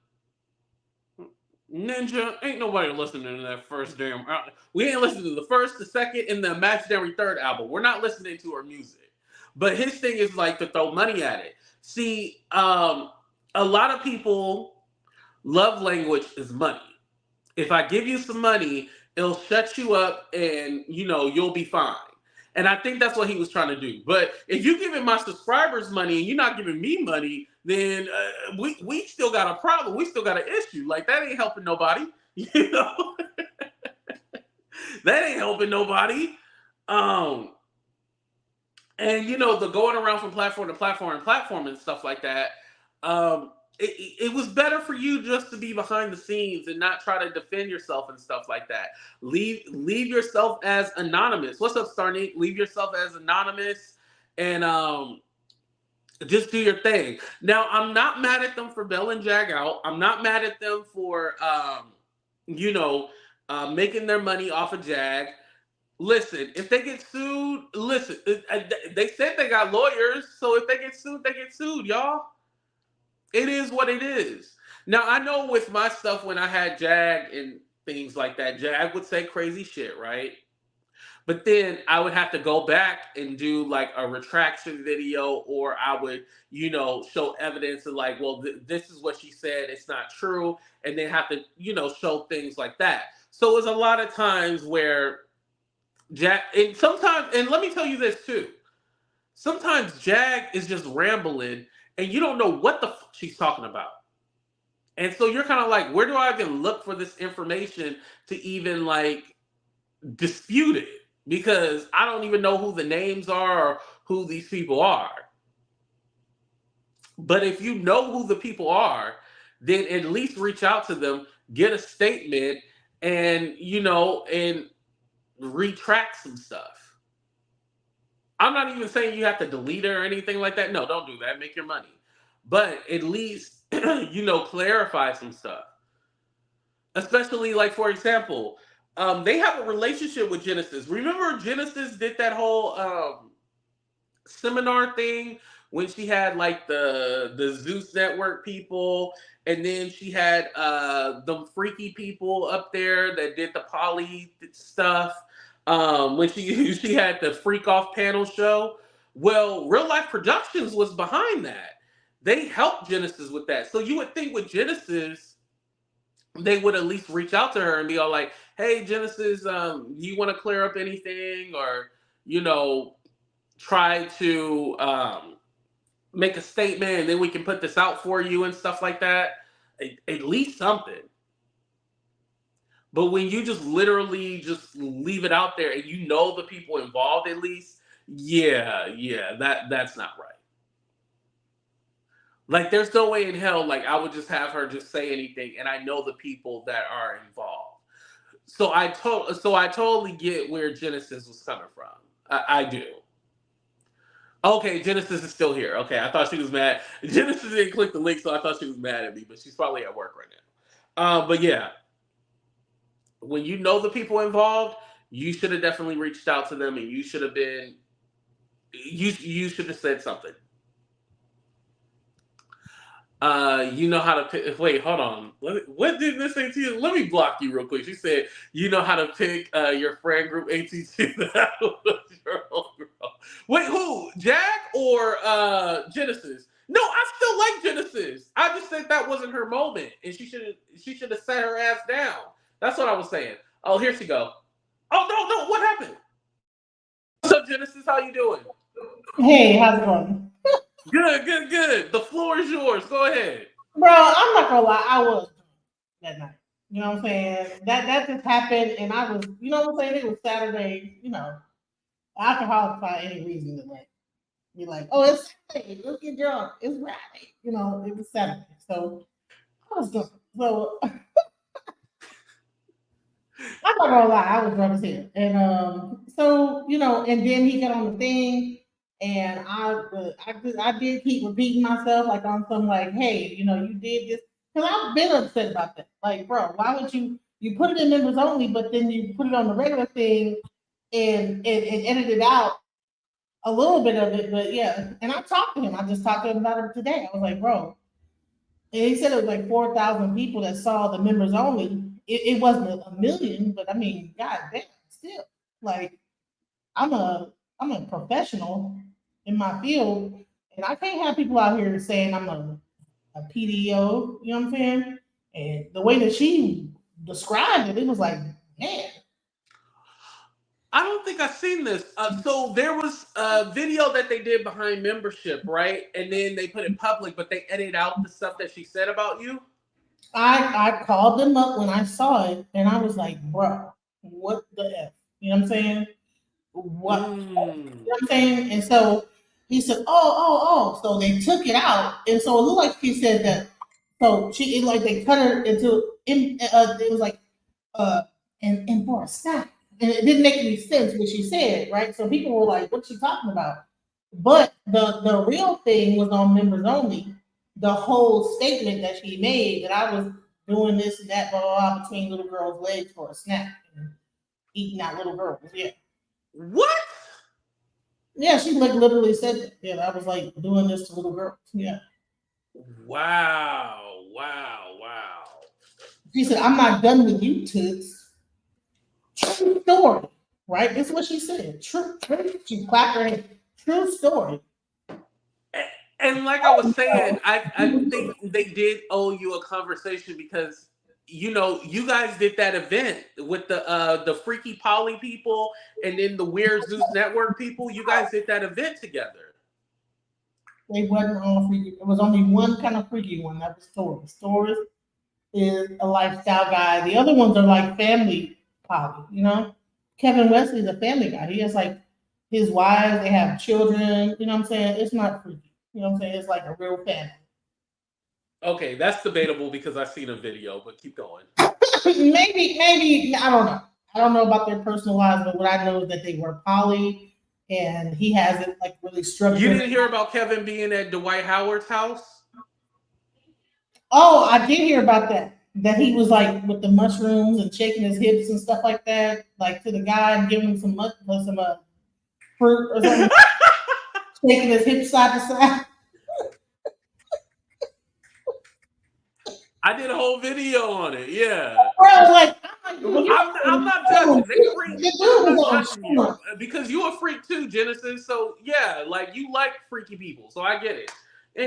Ninja, ain't nobody listening to that first damn. We ain't listening to the first, the second, and the imaginary third album. We're not listening to her music. But his thing is like to throw money at it. See, a lot of people love language is money. If I give you some money, it'll shut you up, and you'll be fine. And I think that's what he was trying to do. But if you giving my subscribers money and you're not giving me money, then we still got a problem. We still got an issue. Like that ain't helping nobody. You know, that ain't helping nobody. Um, and the going around from platform to platform and platform and stuff like that. It was better for you just to be behind the scenes and not try to defend yourself and stuff like that. Leave yourself as anonymous. What's up, Starnik? Leave yourself as anonymous and just do your thing. Now, I'm not mad at them for bailing Jag out. I'm not mad at them for making their money off of Jag. Listen, if they get sued, listen, they said they got lawyers, so if they get sued, they get sued, y'all. It is what it is. Now, I know with my stuff when I had Jag and things like that, Jag would say crazy shit, right? But then I would have to go back and do like a retraction video, or I would, show evidence of like, well, this is what she said, it's not true, and then have to, show things like that. So it was a lot of times where Jag, and sometimes, and let me tell you this too, sometimes Jag is just rambling and you don't know what the fuck she's talking about. And so you're kind of like, where do I even look for this information to even like dispute it? Because I don't even know who the names are or who these people are. But if you know who the people are, then at least reach out to them, get a statement, and and retract some stuff. I'm not even saying you have to delete it or anything like that. No, don't do that. Make your money. But at least, clarify some stuff. Especially, like, for example, they have a relationship with Genesis. Remember Genesis did that whole seminar thing when she had, like, the Zeus Network people, and then she had the freaky people up there that did the poly stuff. When she had the Freak Off panel show. Well, Real Life Productions was behind that. They helped Genesis with that. So you would think with Genesis, they would at least reach out to her and be all like, "Hey, Genesis, you want to clear up anything, or try to make a statement, and then we can put this out for you and stuff like that." At least something. But when you just literally just leave it out there and the people involved at least, yeah, that's not right. Like there's no way in hell like I would just have her just say anything and I know the people that are involved. So I totally get where Genesis was coming from. I do. Okay, Genesis is still here. Okay, I thought she was mad. Genesis didn't click the link, so I thought she was mad at me, but she's probably at work right now. But yeah, when you know the people involved, you should have definitely reached out to them, and you should have been, you should have said something. You know how to pick. Wait, hold on. What did this say to you? Let me block you real quick. She said, "You know how to pick your friend group ATT." That was your own girl. Wait, who? Jack or Genesis? No, I still like Genesis. I just said that wasn't her moment, and she should have sat her ass down. That's what I was saying. Oh, here she go. Oh no, what happened? What's up, Genesis? How you doing? Hey, how's it going? Good. The floor is yours. Go ahead. Bro, I'm not gonna lie, I was drunk that night. You know what I'm saying? That just happened and I was, you know what I'm saying? It was Saturday, alcohol find any reason to like be like, oh, it's Saturday, let's get drunk. It's Friday. It was Saturday. So I was drunk. So I'm not gonna lie, I was drunk as hell. And and then he got on the thing, and I did keep repeating myself like on some like, hey, you did this because I've been upset about that. Like, bro, why would you put it in members only, but then you put it on the regular thing and edit it out a little bit of it, but yeah. And I talked to him. I just talked to him about it today. I was like, bro, And he said it was like 4,000 people that saw the members only. It wasn't a million, but I mean, god damn, still. Like I'm a I'm a professional in my field, and I can't have people out here saying I'm a PDO, you know what I'm saying? And the way that she described it, it was like, man, I don't think I've seen this. So there was a video that they did behind membership, right? And then they put it public, but they edited out the stuff that she said about you. I called them up when I saw it, and I was like, bro, what the f? You know what I'm saying? What? You know Mm. what I'm saying? And so he said, oh. So they took it out, and so it looked like she said that. So like they cut her into. It was like uh, and for a snack. And it didn't make any sense what she said, right? So people were like, what's she talking about? But the real thing was on members only. The whole statement that she made that I was doing this and that, blah, blah, blah, between little girls' legs for a snack and eating out little girls. Yeah. What? Yeah, she like literally said that. Yeah, I was like doing this to little girls. Yeah. Wow. Wow. Wow. She said, I'm not done with you, toots. True story. Right? That's what she said. True. She clapped her hand. True story. And like I was saying, I think they did owe you a conversation because you guys did that event with the Freaky Polly people and then the Weird Zeus Network people. You guys did that event together. They wasn't all freaky. It was only one kind of freaky one. That was Taurus. Taurus is a lifestyle guy. The other ones are like family poly, you know? Kevin Wesley's a family guy. He has like his wives, they have children, you know what I'm saying? It's not freaky. You know what I'm saying? It's like a real family. Okay, that's debatable because I've seen a video, but keep going. maybe, I don't know. I don't know about their personal lives, but what I know is that they were poly and he has it like really You structured. didn't hear about Kevin being at Dwight Howard's house? Oh, I did hear about that. That he was like with the mushrooms and shaking his hips and stuff like that, like to the guy and giving him some fruit or something, shaking his hips side to side. I did a whole video on it. Yeah. Bro, like I'm like, Well, dude, I'm not judging. They freak. the I'm dude not was judging on you shore. because you a freak too, Genesis. So yeah, like you like freaky people. So I get it. Hey,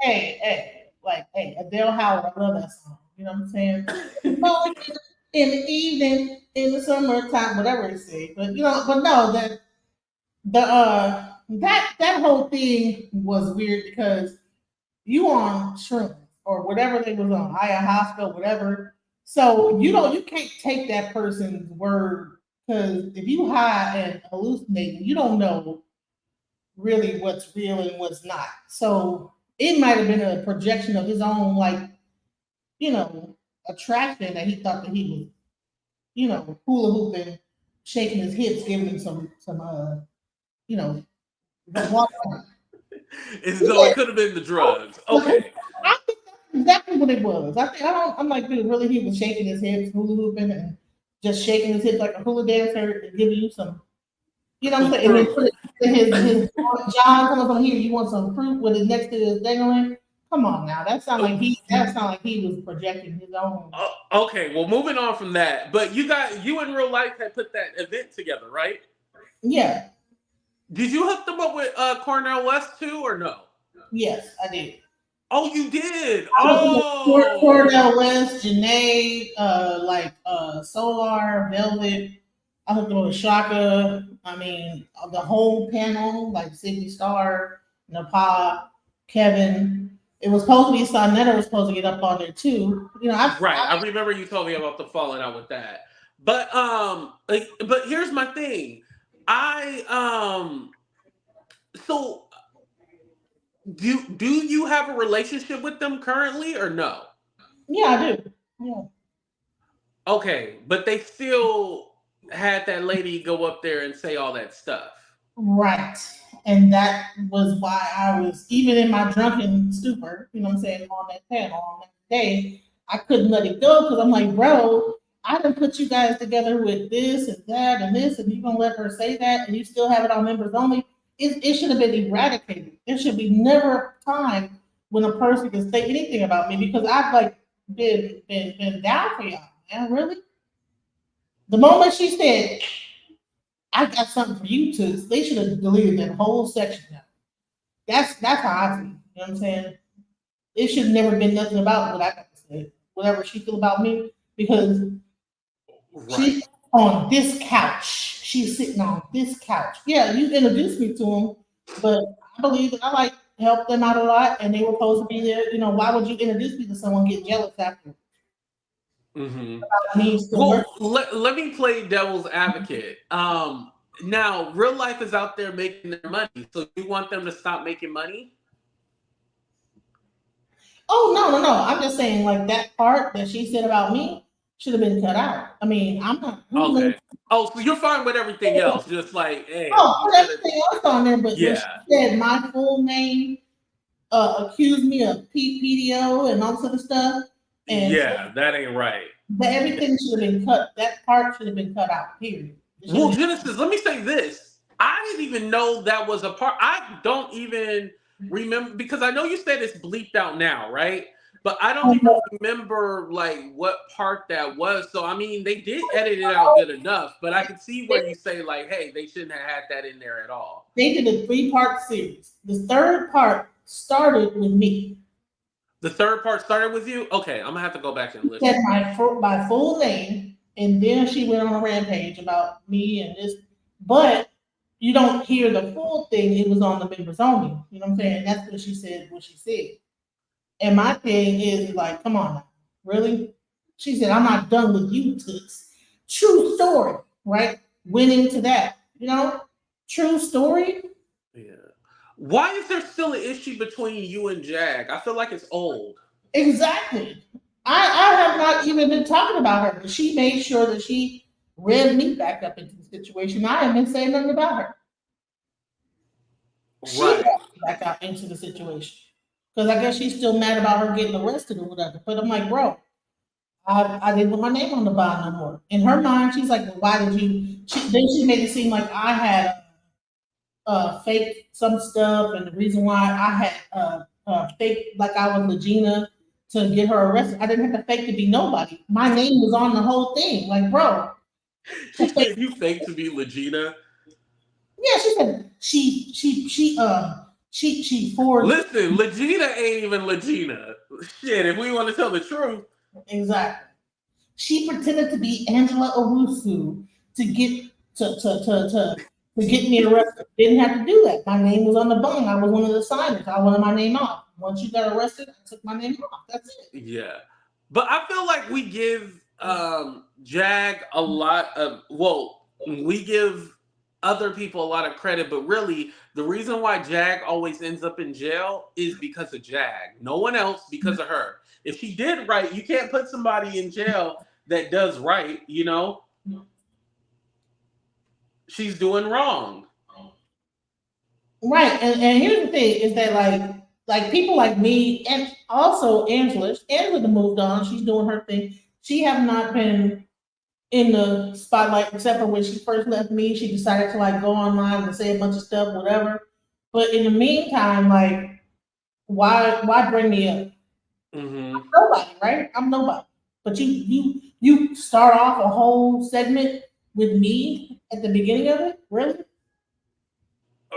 Anyway, like, hey, Adele Howard, I love that song. You know what I'm saying? Well, in the evening, in the summertime, whatever they say. But but no, that whole thing was weird because you on shrooms or whatever they was on, ayahuasca, whatever. So you can't take that person's word because if you high and hallucinating, you don't know really what's real and what's not. So it might have been a projection of his own, like, you know, attraction that he thought that he was, hula hooping, shaking his hips, giving him some you know, the water. and so it could have been the drugs. Okay. I think that's exactly what it was. I'm like, dude, really he was shaking his hips, hula hooping and just shaking his hips like a hula dancer and giving you some, you know what I'm Some saying? And then fruit. put it in his John comes on here, you want some fruit with it next to his dangling. Come on now. That sound like he was projecting his own. Okay. Well, moving on from that, but you in real life had put that event together, right? Yeah, Did you hook them up with Cornell West too, or no? yes, I did. Oh, you did. I was looking at Oh. Cordell West, Janae, Solar, Velvet. I hooked up with Shaka. I mean, the whole panel, like Sydney Star, Nepal, Kevin. It was supposed to be Sonetta was supposed to get up on there too. Right. I remember you told me about the falling out with that. But here's my thing. I so do you have a relationship with them currently or no? yeah, I do. Yeah. Okay, but they still had that lady go up there and say all that stuff. Right. And that was why I was, even in my drunken stupor, you know what I'm saying, on that panel on that day, I couldn't let it go because I'm like, bro, I done put you guys together with this and that and this, and you gonna let her say that and you still have it on members only. It should have been eradicated. There should be never a time when a person can say anything about me because I've like been down for y'all, man. Really, the moment she said I got something for you to, they should have deleted that whole section. Now. That's how I feel. You know what I'm saying? It should have never been nothing about what I got to say. Whatever she feel about me, because Right. she's on this couch. She's sitting on this couch. Yeah, you introduced me to him, but I believe that I like helped them out a lot, and they were supposed to be there. You know, why would you introduce me to someone get jealous after Hmm. me still working? Well, let me play devil's advocate. Now real life is out there making their money, so you want them to stop making money? Oh no. I'm just saying like that part that she said about me should have been cut out. I mean, I'm not. Okay. Oh, so you're fine with everything else, just like, hey, Oh, you put should have. everything else on there, but when she Yeah, said my full name, accused me of PPDO and all this other stuff, and yeah, that ain't right. but everything should have been cut. That part should have been cut out. Period. It should have Well, been. Genesis, let me say this. I didn't even know that was a part. I don't even remember because I know you said it's bleeped out now, right? But I don't even remember like what part that was. So I mean, they did edit it out good enough, but I could see where you say like, hey, they shouldn't have had that in there at all. They did a three-part series. The third part started with me. The third part started with you. Okay, I'm gonna have to go back and Said listen. my full name, and then she went on a rampage about me and this. But you don't hear the full thing. It was on the members only. You know what I'm saying? That's what she said. What she said. And my thing is like, come on, now. Really? She said, I'm not done with you, Toots. True story, right? Went into that. You know, true story. Yeah. Why is there still an issue between you and Jag? I feel like it's old. Exactly. I have not even been talking about her, but she made sure that she read me back up into the situation. I haven't been saying nothing about her. She Right. brought me back out into the situation. Because I guess she's still mad about her getting arrested or whatever. But I'm like, bro, I didn't put my name on the bond no more. In her mind, she's like, well, why did you? Then she made it seem like I had fake some stuff, and the reason why I had fake like I was Legina to get her arrested. I didn't have to fake to be nobody. My name was on the whole thing. Like, bro, She said you fake to be Legina. yeah, she said she forged Listen, Legina ain't even Legina. Shit, if we want to tell the truth. exactly. She pretended to be Angela Owusu to get to get me arrested. Didn't have to do that. My name was on the bung. I was one of the signers. I wanted my name off. Once you got arrested, I took my name off. That's it. Yeah. But I feel like we give Jag a lot of we give other people a lot of credit, but really the reason why Jag always ends up in jail is because of Jag. No one else because of her. If she did right, you can't put somebody in jail that does right, you know? She's doing wrong. Right. And here's the thing is that like people like me and also Angela moved on. She's doing her thing. She have not been in the spotlight except for when she first left me. She decided to like go online and say a bunch of stuff, whatever. But in the meantime, like why bring me up? Hmm. Nobody, right? I'm nobody. But you start off a whole segment with me at the beginning of it? Really?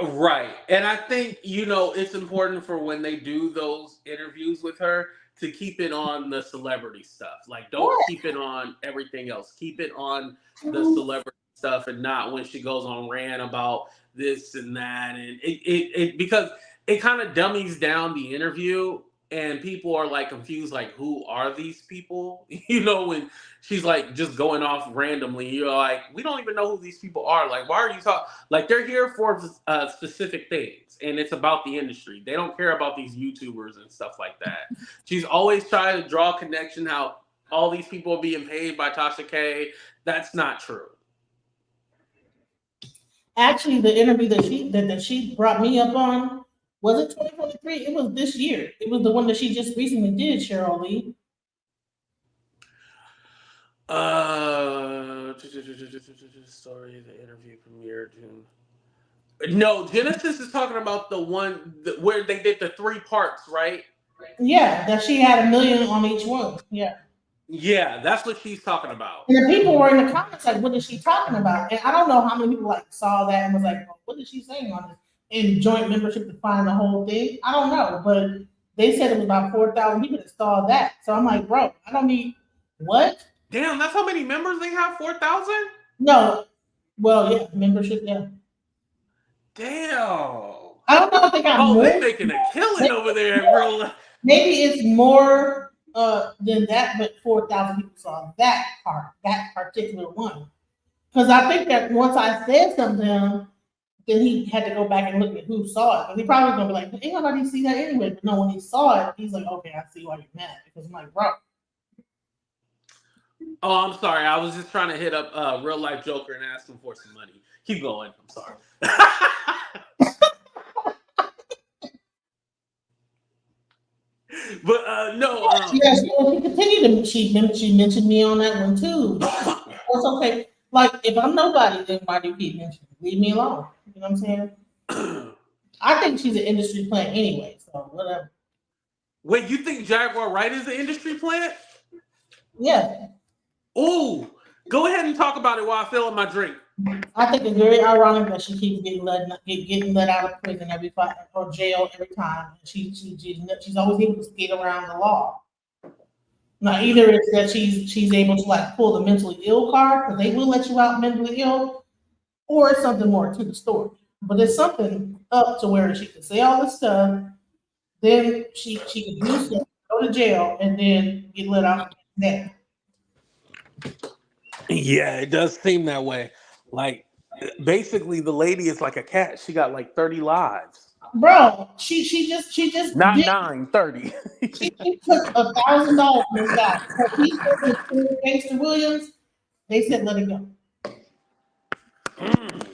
Right. And I think, it's important for when they do those interviews with her to keep it on the celebrity stuff. Like, don't What? keep it on everything else. Keep it on the celebrity stuff and not when she goes on rant about this and that. And because it kind of dummies down the interview and people are like confused, like, who are these people? When she's like just going off randomly, you're like, we don't even know who these people are. Like, why are you talking? Like they're here for specific things, and it's about the industry. They don't care about these YouTubers and stuff like that. She's always trying to draw a connection how all these people are being paid by Tasha K. That's not true. Actually, the interview that she brought me up on was it 2023? It was this year. It was the one that she just recently did, Cheryl Lee. Story, the interview premiered June. No, Genesis is talking about the one where they did the three parts, right? Yeah, that she had $1 million on each one. Yeah. Yeah, that's what she's talking about. And the people were in the comments like, what is she talking about? And I don't know how many people like saw that and was like, well, what is she saying on this? In joint membership to find the whole thing. I don't know, but they said it was about 4,000 people that saw that. So I'm like, bro, I don't need what? Damn, that's how many members they have? 4,000? No. Well, yeah, membership, yeah. Damn. I don't know if they got Oh, they more. making a killing over there at real life. Maybe it's more than that, but 4,000 people saw that part, that particular one. Because I think that once I said something to him, then he had to go back and look at who saw it. But he probably gonna be like, ain't nobody see that anyway. But no, when he saw it, he's like, okay, I see why you're mad. Because I'm like, bro. Oh, I'm sorry. I was just trying to hit up RealLyfe Joker and ask him for some money. Keep going. I'm sorry. But no. Yes, well, he continued to she mentioned me on that one too. It's okay. Like if I'm nobody, then why do you keep mentioning? Leave me alone. You know what I'm saying? I think she's an industry plant anyway, so whatever. Wait, you think Jaguar Wright is an industry plant? Yeah. Oh, go ahead and talk about it while I fill up my drink. I think it's very ironic that she keeps getting let out of prison every five or jail every time. She's always able to skate around the law. Now either it's that she's able to like pull the mentally ill card because they will let you out mentally ill, or it's something more to the story. But there's something up to where she can say all this stuff, then she can do stuff, go to jail, and then get let out next. Yeah, it does seem that way. Like, basically, the lady is like a cat. She got like 30 lives. Bro, she just Not did. 9, 30. She took $1,000 from this guy. So he said to Gangster Williams, they said let it go. Mm.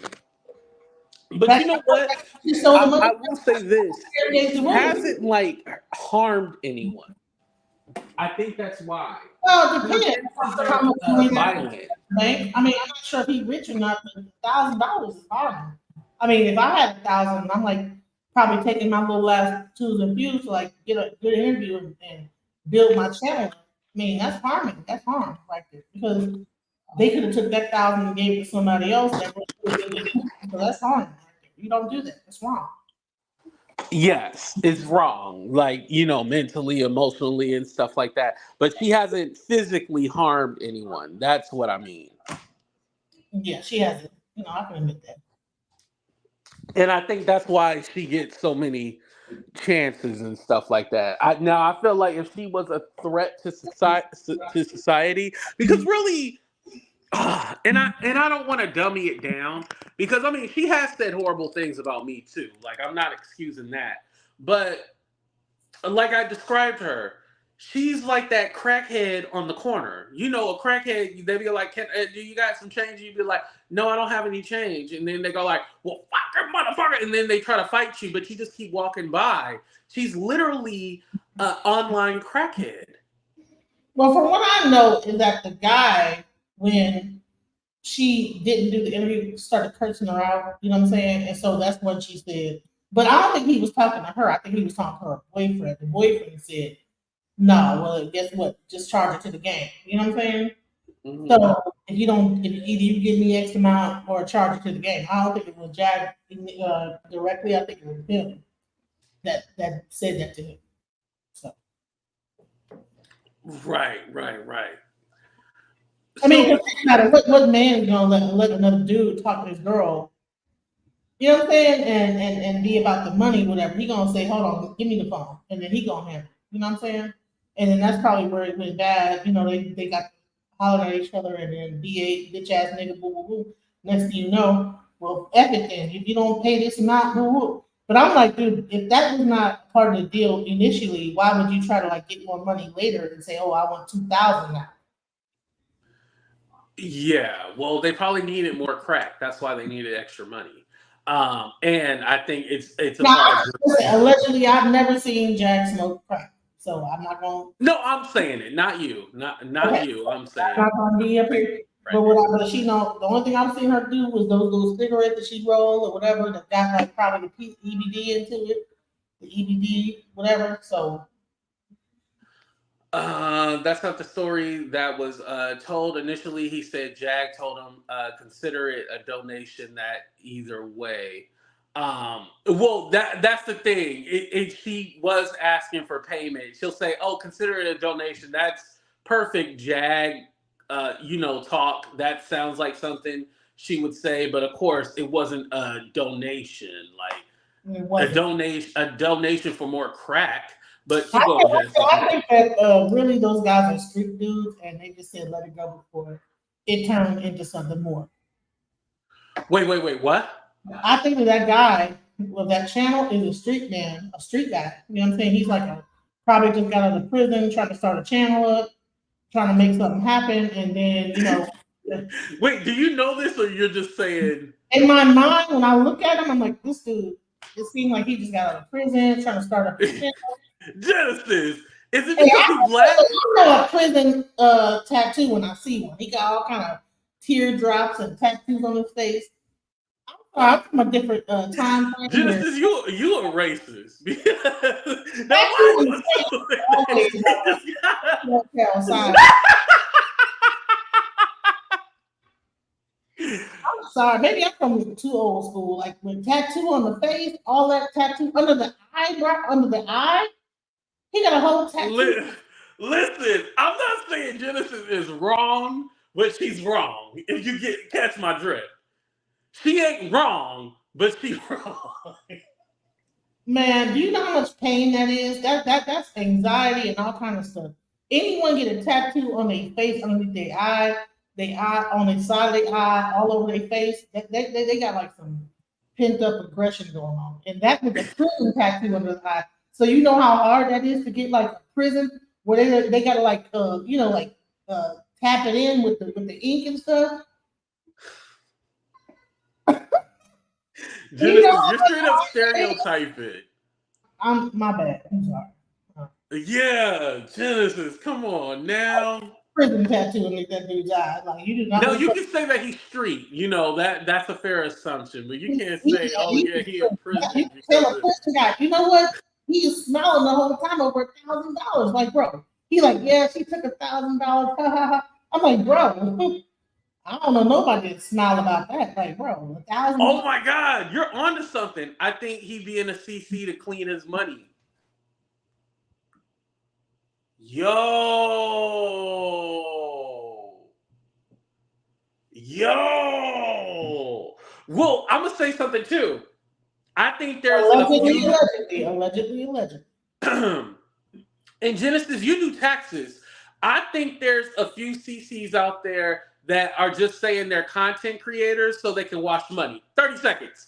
But That's you know what? she sold the money I will say this. to Gangster She Williams. hasn't like harmed anyone. I think that's why. Well, it She depends. isn't I'm not sure how much money that violent. bank. I mean, I'm not sure if he's rich or not, but $1,000 is hard. I mean, if I had 1,000, I'm like probably taking my little last twos and fews to like get a good interview and build my channel. I mean, that's harming. That's harm right there because they could have took that 1,000 and gave it to somebody else. That would have been, so that's harm. You don't do that. That's wrong. Yes, it's wrong. Like, mentally, emotionally, and stuff like that. But she hasn't physically harmed anyone. That's what I mean. Yeah, she has it. I can admit that. And I think that's why she gets so many chances and stuff like that. I feel like if she was a threat to society, because really, and I don't want to dummy it down because I mean she has said horrible things about me too. Like I'm not excusing that, but like I described her, she's like that crackhead on the corner. A crackhead, they be like, do you got some change? You'd be like, no, I don't have any change. And then they go like, well, fuck that motherfucker. And then they try to fight you, but you just keep walking by. She's literally an online crackhead. Well, from what I know is that the guy, when she didn't do the interview, started cursing her out. You know what I'm saying? And so that's what she said. But I don't think he was talking to her. I think he was talking to her boyfriend. The boyfriend said, "No, well, guess what? Just charge it to the game." You know what I'm saying? Mhm. So if you don't, if either you give me X amount or charge it to the game. I don't think it was Jag directly. I think it was him that said that to him. So Right. I mean, 'cause So think about it. What man is gonna let another dude talk to his girl? You know what I'm saying? And be about the money, whatever. He gonna say, "Hold on, give me the phone," and then he gonna handle it. You know what I'm saying? And then that's probably where it went bad. They got hollering at each other, and then BA bitch ass nigga boo boo boo. Next thing you know, well, F it then. If you don't pay this amount, boo boo. But I'm like, dude, if that was not part of the deal initially, why would you try to like get more money later and say, "Oh, I want 2,000 now"? yeah, well, they probably needed more crack. That's why they needed extra money. And I think it's a Now, part of. allegedly, I've never seen Jack smoke crack, so I'm not gonna. No, I'm saying it, not you, not Okay, you. I'm I'm saying not gonna be up here. right. But she know the only thing I've seen her do was those little cigarettes that she rolled or whatever that got like probably the EBD into it, the EBD whatever. So That's not the story that was told initially. He said Jag told him consider it a donation that either way. Well, that's the thing. She was asking for payment. She'll say, "Oh, consider it a donation." That's perfect, Jag. Talk. That sounds like something she would say, but of course, it wasn't a donation. Like It wasn't. a donation for more crack. But I keep going, Genesis. I think that really those guys are street dudes, and they just said let it go before it turned into something more. Wait. What? I think that guy with that channel is a street man, a street guy. You know what I'm saying? He's like a probably just got out of prison, trying to start a channel up, trying to make something happen, and then Wait, do you know this or you're just saying? in my mind when I look at him, I'm like, this dude. It seemed like he just got out of prison, trying to start up a channel. Genesis? Is it Hey, because he's black? I know a prison tattoo when I see one. He got all kind of teardrops and tattoos on his face. I'm from a different time frame. Genesis, you a racist. Now why Tattoo you on the assuming face that? always outside. I'm sorry, maybe I'm from too old school. Like with tattoo on the face, all that tattoo under the eyebrow, under the eye. He got a whole tattoo. Listen, I'm not saying Genesis is wrong, but she's wrong. If you catch my drift, she ain't wrong, but she's wrong. Man, do you know how much pain that is? That's anxiety and all kind of stuff. Anyone get a tattoo on their face, underneath their eye on the side of their eye, all over their face. They got like some pent up aggression going on, and that was a prison tattoo under the eye. So you know how hard that is to get like a prison where they gotta like tap it in with the ink and stuff. Genesis, you're straight up stereotyping. I'm my bad. I'm sorry. Yeah, Genesis, come on now. Prison tattoo underneath that dude's eye. Like you do not. No, you can say that he's street. That's a fair assumption, but you can't say, "Oh yeah, he in prison." You can tell a prison guy. You know what? He is smiling the whole time over $1,000. Like, bro, he like, yeah, she took $1,000. I'm like, bro, I don't know nobody that smile about that. Like, bro, $1,000. Oh my God, you're onto something. I think he'd be in a CC to clean his money. Yo. Well, I'm gonna say something too. I think there's allegedly. In Genesis, you do taxes. I think there's a few CCs out there that are just saying they're content creators so they can wash money. 30 seconds.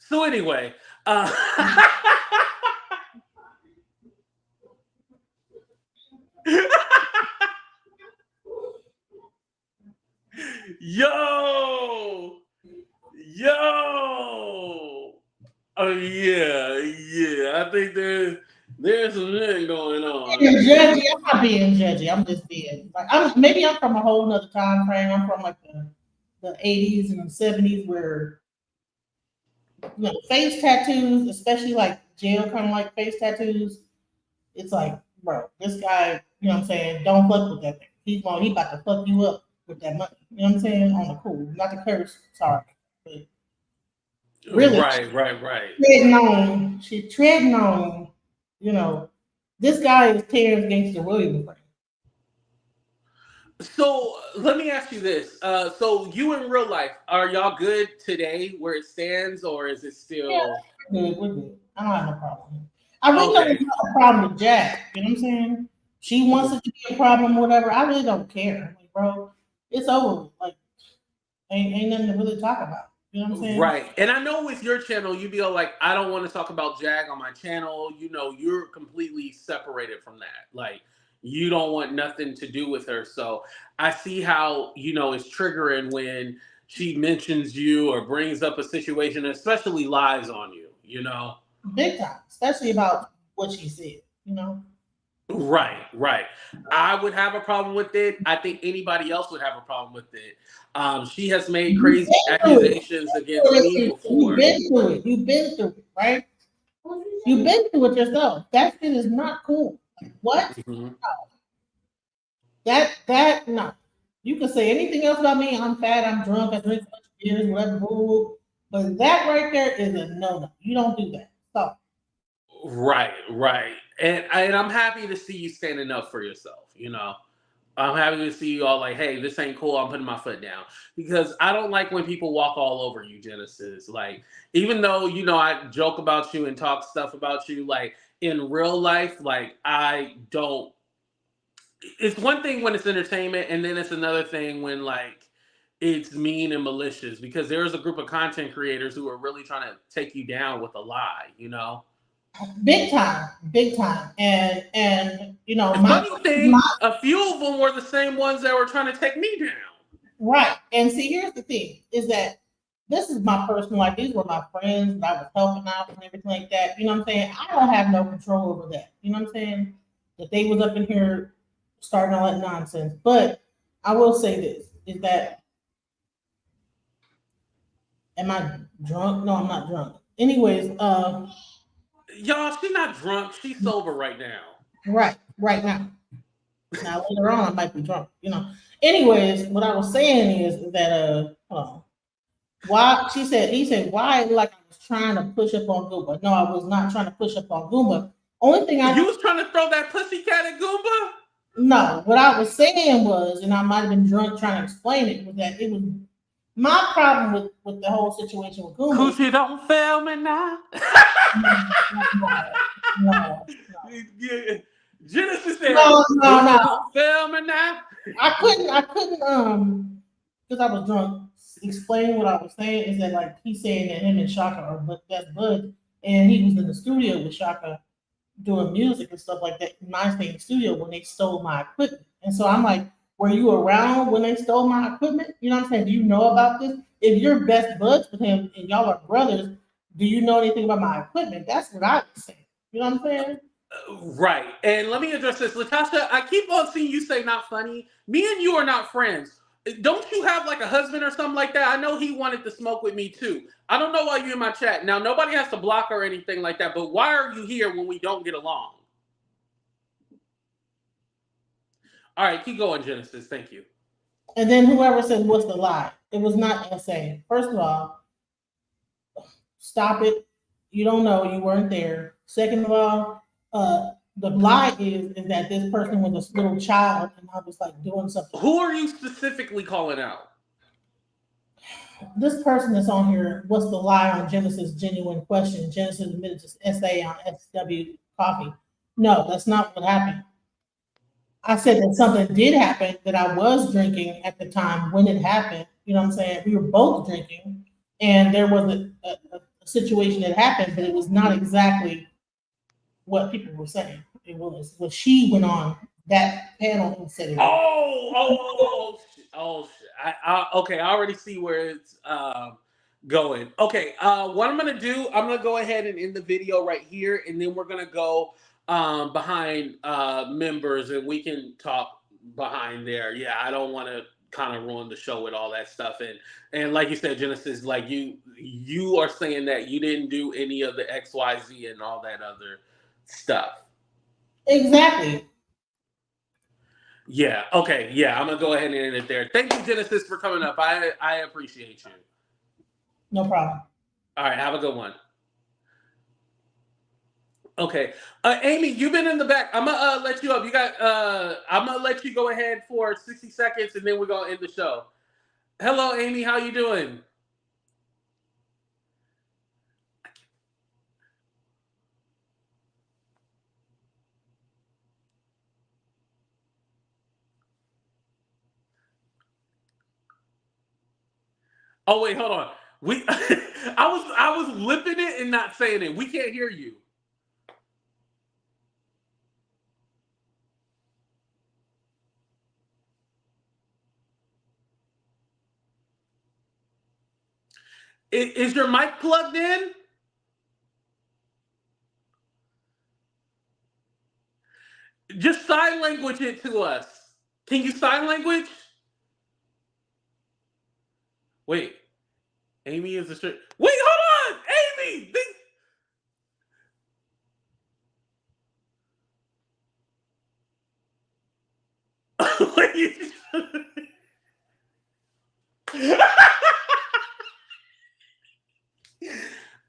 So anyway, yo, oh yeah. I think there's some shit going on. I'm not being judgy. I'm just being like I'm from a whole nother time frame. I'm from like the 80s and the 70s where face tattoos, especially like jail kind of like face tattoos, it's like, bro, this guy, you know what I'm saying, don't fuck with that thing. He about to fuck you up with that money. You know what I'm saying? On the cool, not the curse. Sorry, but really, Right. She's treading on. This guy is Terrence Gangster Williams. So let me ask you this. So you in real life, are y'all good today where it stands, or is it still? Yeah, we're good. I don't have no problem. I really don't Okay. have a problem with Jack. You know what I'm saying? She wants it to be a problem, whatever. I really don't care. Like, bro, it's over with. Like, ain't nothing to really talk about. You know what I'm saying? Right. And I know with your channel, you be all like, I don't want to talk about Jag on my channel. You're completely separated from that. Like, you don't want nothing to do with her. So I see how, it's triggering when she mentions you or brings up a situation, especially lies on you. Big time, especially about what she said. You know, Right, right. I would have a problem with it. I think anybody else would have a problem with it. She has made you've crazy been through it. accusations against me You've before. been through it. You've been through it, right? You've been through it yourself. That shit is not cool. Like, what? Mhm. That no. You can say anything else about me. I'm fat. I'm drunk. I drink a bunch of beers, whatever. Boo, boo. But that right there is a no. You don't do that. So Right, right. And I'm happy to see you standing up for yourself. I'm happy to see you all like, hey, this ain't cool. I'm putting my foot down. Because I don't like when people walk all over you, Genesis. Like, even though, I joke about you and talk stuff about you, like in real life, like I don't it's one thing when it's entertainment, and then it's another thing when like it's mean and malicious because there is a group of content creators who are really trying to take you down with a lie. big time, and The my funny thing, a few of them were the same ones that were trying to take me down. right. And see, here's the thing: is that this is my personal life. These were my friends that I was helping out and everything like that. You know what I'm saying? I don't have no control over that. You know what I'm saying? That they was up in here starting all that nonsense. But I will say this: is that am I drunk? No, I'm not drunk. Anyways, Y'all, she's not drunk. She's sober right now. right now. Now later on, I might be drunk. Anyways, what I was saying is that why she said he said why like I was trying to push up on Goomba. No, I was not trying to push up on Goomba. Only thing I You was trying to throw that pussycat at Goomba? no, what I was saying was, and I might have been drunk trying to explain it, was that it was my problem with the whole situation with Goomba. Coochie don't fail me now. No, no, Yeah. Genesis said, no, no, no. Coochie don't fail me now. I couldn't because I was drunk. Explain what I was saying is that like he's saying that him and Shaka are best buds, and he was in the studio with Shaka doing music and stuff like that in my same studio when they stole my equipment. And so I'm like, were you around when they stole my equipment? You know what I'm saying? Do you know about this? If you're best buds with him and y'all are brothers, do you know anything about my equipment? That's what I was saying. You know what I'm saying? Right. And let me address this. Latasha, I keep on seeing you say not funny. Me and you are not friends. Don't you have like a husband or something like that? I know he wanted to smoke with me too. I don't know why you're in my chat. Now, nobody has to block or anything like that, but why are you here when we don't get along? All right, keep going, Genesis. Thank you. And then whoever said what's the lie? It was not SA. First of all, stop it. You don't know. You weren't there. Second of all, the lie is that this person was a little child and I was like doing something. Who are you specifically calling out? This person that's on here, what's the lie on Genesis genuine question? Genesis admitted to SA on SW coffee. No, that's not what happened. I said that something did happen, that I was drinking at the time when it happened. You know what I'm saying? We were both drinking, and there was a situation that happened, but it was not exactly what people were saying. It was what she went on that panel and said it was. Oh, shit. Okay, I already see where it's going. Okay, what I'm gonna do, I'm gonna go ahead and end the video right here, and then we're gonna go behind members, and we can talk behind there. Yeah, I don't want to kind of ruin the show with all that stuff, and like you said, Genesis, like you are saying that you didn't do any of the XYZ and all that other stuff. Exactly. Yeah. Okay. Yeah. I'm gonna go ahead and end it there. Thank you, Genesis, for coming up. I appreciate you. No problem. All right. Have a good one. Okay. Amy, you've been in the back. I'm gonna let you up. You got. I'm gonna let you go ahead for 60 seconds, and then we're gonna end the show. Hello, Amy. How you doing? Oh wait, hold on. We I was lipping it and not saying it. We can't hear you. Is your mic plugged in? Just sign language it to us. Can you sign language? Wait, Amy is a straight. Wait, hold on, Amy. Wait.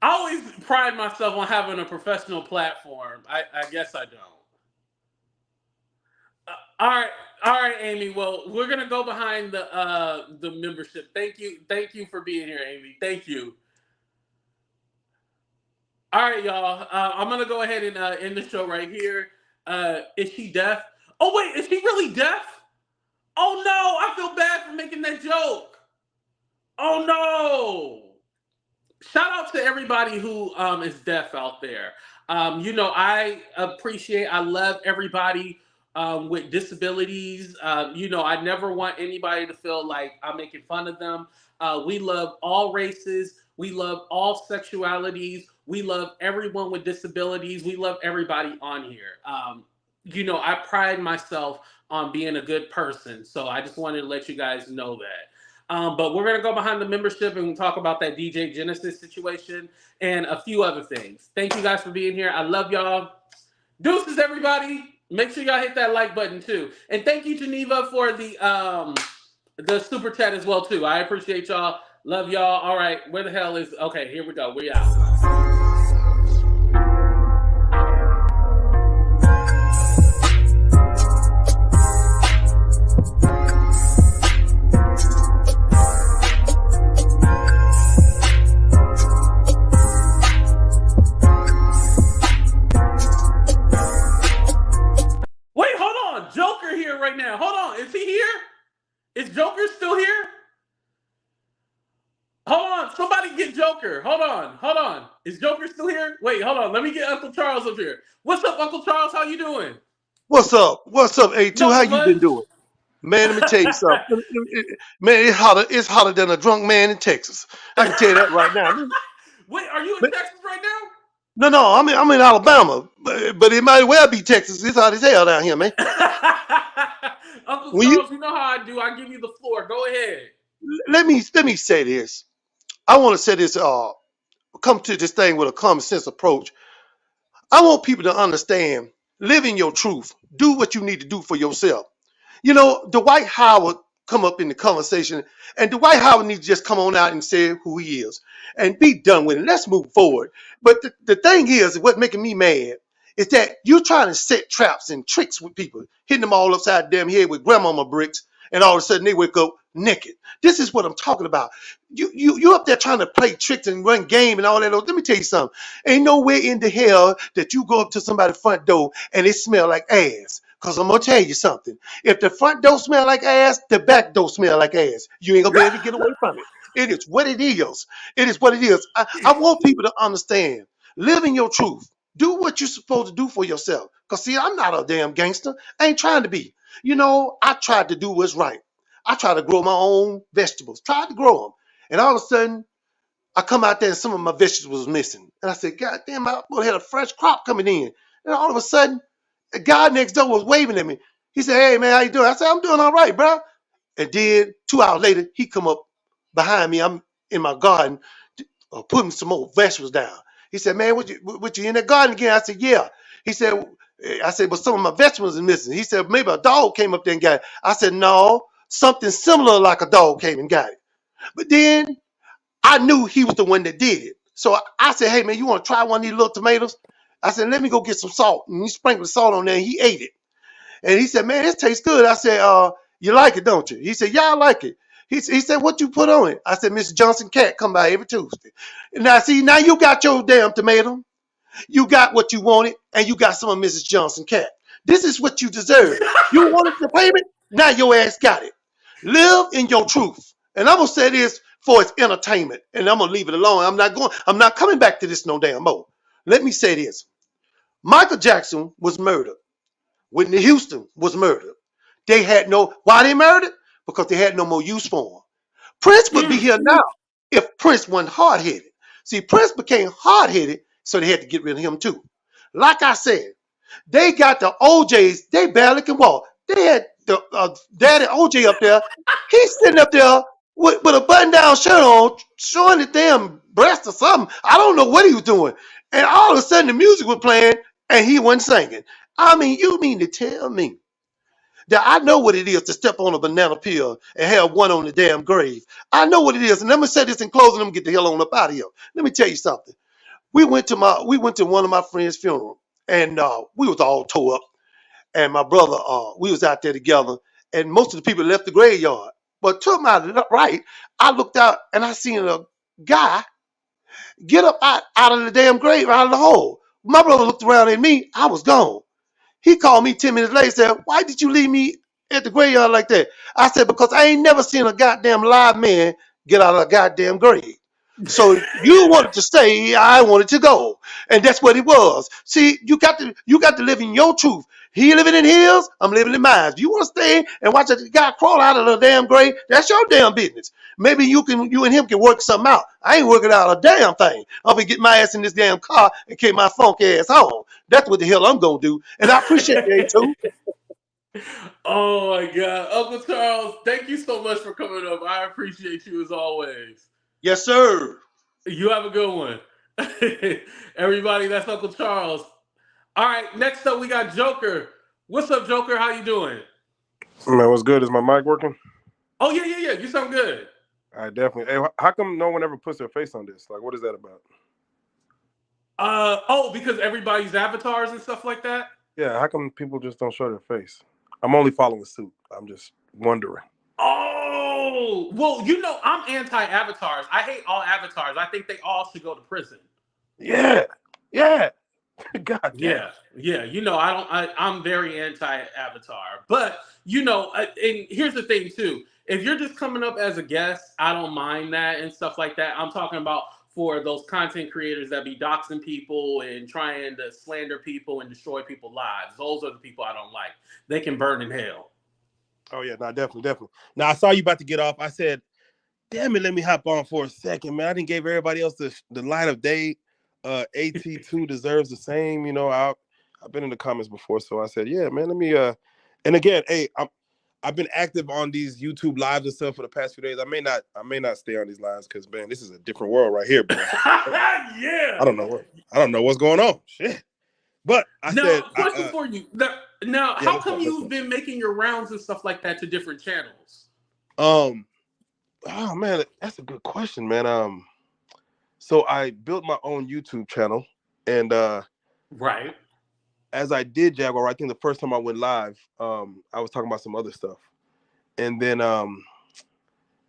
I always pride myself on having a professional platform. I guess I don't. All right, all right, Amy. Well, we're gonna go behind the membership. Thank you for being here, Amy. Thank you. All right, y'all. I'm gonna go ahead and end the show right here. Is she deaf? Oh wait, is she really deaf? Oh no, I feel bad for making that joke. Oh no. Shout out to everybody who is deaf out there. I love everybody with disabilities. I never want anybody to feel like I'm making fun of them. We love all races. We love all sexualities. We love everyone with disabilities. We love everybody on here. I pride myself on being a good person. So I just wanted to let you guys know that. But we're gonna go behind the membership and talk about that DJ Genesis situation and a few other things. Thank you guys for being here. I love y'all. Deuces, everybody. Make sure y'all hit that like button too. And thank you, Geneva, for the super chat as well too. I appreciate y'all. Love y'all. All right, where the hell is? Okay, here we go. We out. Wait, hold on. Joker here right now. Hold on. Is he here? Is Joker still here? Hold on. Somebody get Joker. Hold on. Hold on. Is Joker still here? Wait, hold on. Let me get Uncle Charles up here. What's up, Uncle Charles? How you doing? What's up? What's up, A2? How Nothing you much. been doing? Man, let me tell you something. Man, it's hotter than a drunk man in Texas. I can tell you that right now. Wait, are you in Man, Texas right no, I'm in Alabama, but it might well be Texas. It's hot as hell down here, man. now? Uncle When you Charles, you know how I do. I give you the floor. Go ahead. let me say this. I want to say this. Come to this thing with a common sense approach. I want people to understand. Live in your truth. Do what you need to do for yourself. Dwight Howard come up in the conversation, and Dwight Howard needs to just come on out and say who he is and be done with it. Let's move forward. But the thing is, what's making me mad is that you're trying to set traps and tricks with people, hitting them all upside the damn head with grandmama bricks, and all of a sudden they wake up naked. This is what I'm talking about. You up there trying to play tricks and run game and all that. Let me tell you something. Ain't nowhere in the hell that you go up to somebody's front door and it smell like ass. Cause I'm gonna tell you something. If the front door smell like ass, the back door smell like ass. You ain't gonna be able to get away from it. It is what it is. It is what it is. I want people to understand. Live in your truth. Do what you're supposed to do for yourself. Cause see, I'm not a damn gangster. I ain't trying to be. I tried to do what's right. I tried to grow my own vegetables. Tried to grow them. And all of a sudden, I come out there and some of my vegetables was missing. And I said, God damn, I had a fresh crop coming in. And all of a sudden, the guy next door was waving at me. He said, hey, man, how you doing? I said, I'm doing all right, bro. And then 2 hours later, he come up behind me. I'm in my garden putting some more vegetables down. He said, man, what you in that garden again? I said, yeah. He said, but some of my vegetables are missing. He said, maybe a dog came up there and got it. I said, no, something similar like a dog came and got it. But then I knew he was the one that did it. So I said, hey, man, you want to try one of these little tomatoes? I said, let me go get some salt. And he sprinkled the salt on there and he ate it. And he said, man, this tastes good. I said, you like it, don't you? He said, yeah, I like it. He said, what you put on it? I said, Mr. Johnson Cat come by every Tuesday. Now, see, now you got your damn tomato. You got what you wanted, and you got some of Mrs. Johnson Cat. This is what you deserve. You wanted the payment, now your ass got it. Live in your truth. And I'm going to say this for its entertainment. And I'm gonna leave it alone. I'm not coming back to this no damn more. Let me say this. Michael Jackson was murdered. Whitney Houston was murdered. They had no, why they murdered? Because they had no more use for him. Prince would be here now if Prince wasn't hard headed. See, Prince became hard headed, so they had to get rid of him too. Like I said, they got the OJs, they barely can walk. They had the daddy OJ up there. He's sitting up there with a button down shirt on, showing the damn breast or something. I don't know what he was doing. And all of a sudden the music was playing and he wasn't singing. I mean, you mean to tell me that I know what it is to step on a banana peel and have one on the damn grave? I know what it is. And let me say this in closing, let me get the hell on up out of here. Let me tell you something. We went to one of my friends' funeral, and we was all tore up. And my brother, we was out there together, and most of the people left the graveyard. But to my right, I looked out and I seen a guy get up out of the damn grave, out of the hole. My brother looked around at me. I was gone. He called me 10 minutes later and said, "Why did you leave me at the graveyard like that?" I said, "Because I ain't never seen a goddamn live man get out of a goddamn grave. So you wanted to stay, I wanted to go." And that's what it was. See, you got to live in your truth. He living in his, I'm living in mine. If you want to stay and watch a guy crawl out of the damn grave, that's your damn business. Maybe you and him can work something out. I ain't working out a damn thing. I'm gonna get my ass in this damn car and take my funk ass home. That's what the hell I'm gonna do. And I appreciate you, A2. Oh my God, Uncle Charles, thank you so much for coming up. I appreciate you as always. Yes, sir. You have a good one. Everybody, that's Uncle Charles. All right, next up we got Joker. What's up, Joker? How you doing? Man, what's good? Is my mic working? Oh yeah. You sound good. I definitely. Hey, how come no one ever puts their face on this? Like, what is that about? Because everybody's avatars and stuff like that. Yeah, how come people just don't show their face? I'm only following suit. I'm just wondering. Oh, well, I'm anti-avatars. I hate all avatars. I think they all should go to prison. Yeah. God damn. Yeah. I'm very anti-avatar. But, and here's the thing, too. If you're just coming up as a guest, I don't mind that and stuff like that. I'm talking about for those content creators that be doxing people and trying to slander people and destroy people's lives. Those are the people I don't like. They can burn in hell. Oh yeah, no, definitely. Now I saw you about to get off. I said, "Damn it, let me hop on for a second, man. I didn't give everybody else the light of day. AT2 deserves the same. I've been in the comments before, so I said, yeah, man, let me. And again, hey, I've been active on these YouTube lives and stuff for the past few days. I may not stay on these lives because, man, this is a different world right here, bro. Yeah. I don't know what's going on. Shit. But question for you. Now, how come you've been making your rounds and stuff like that to different channels? Oh man, that's a good question, man. So I built my own YouTube channel, and right. As I did Jaguar, I think the first time I went live, I was talking about some other stuff, and then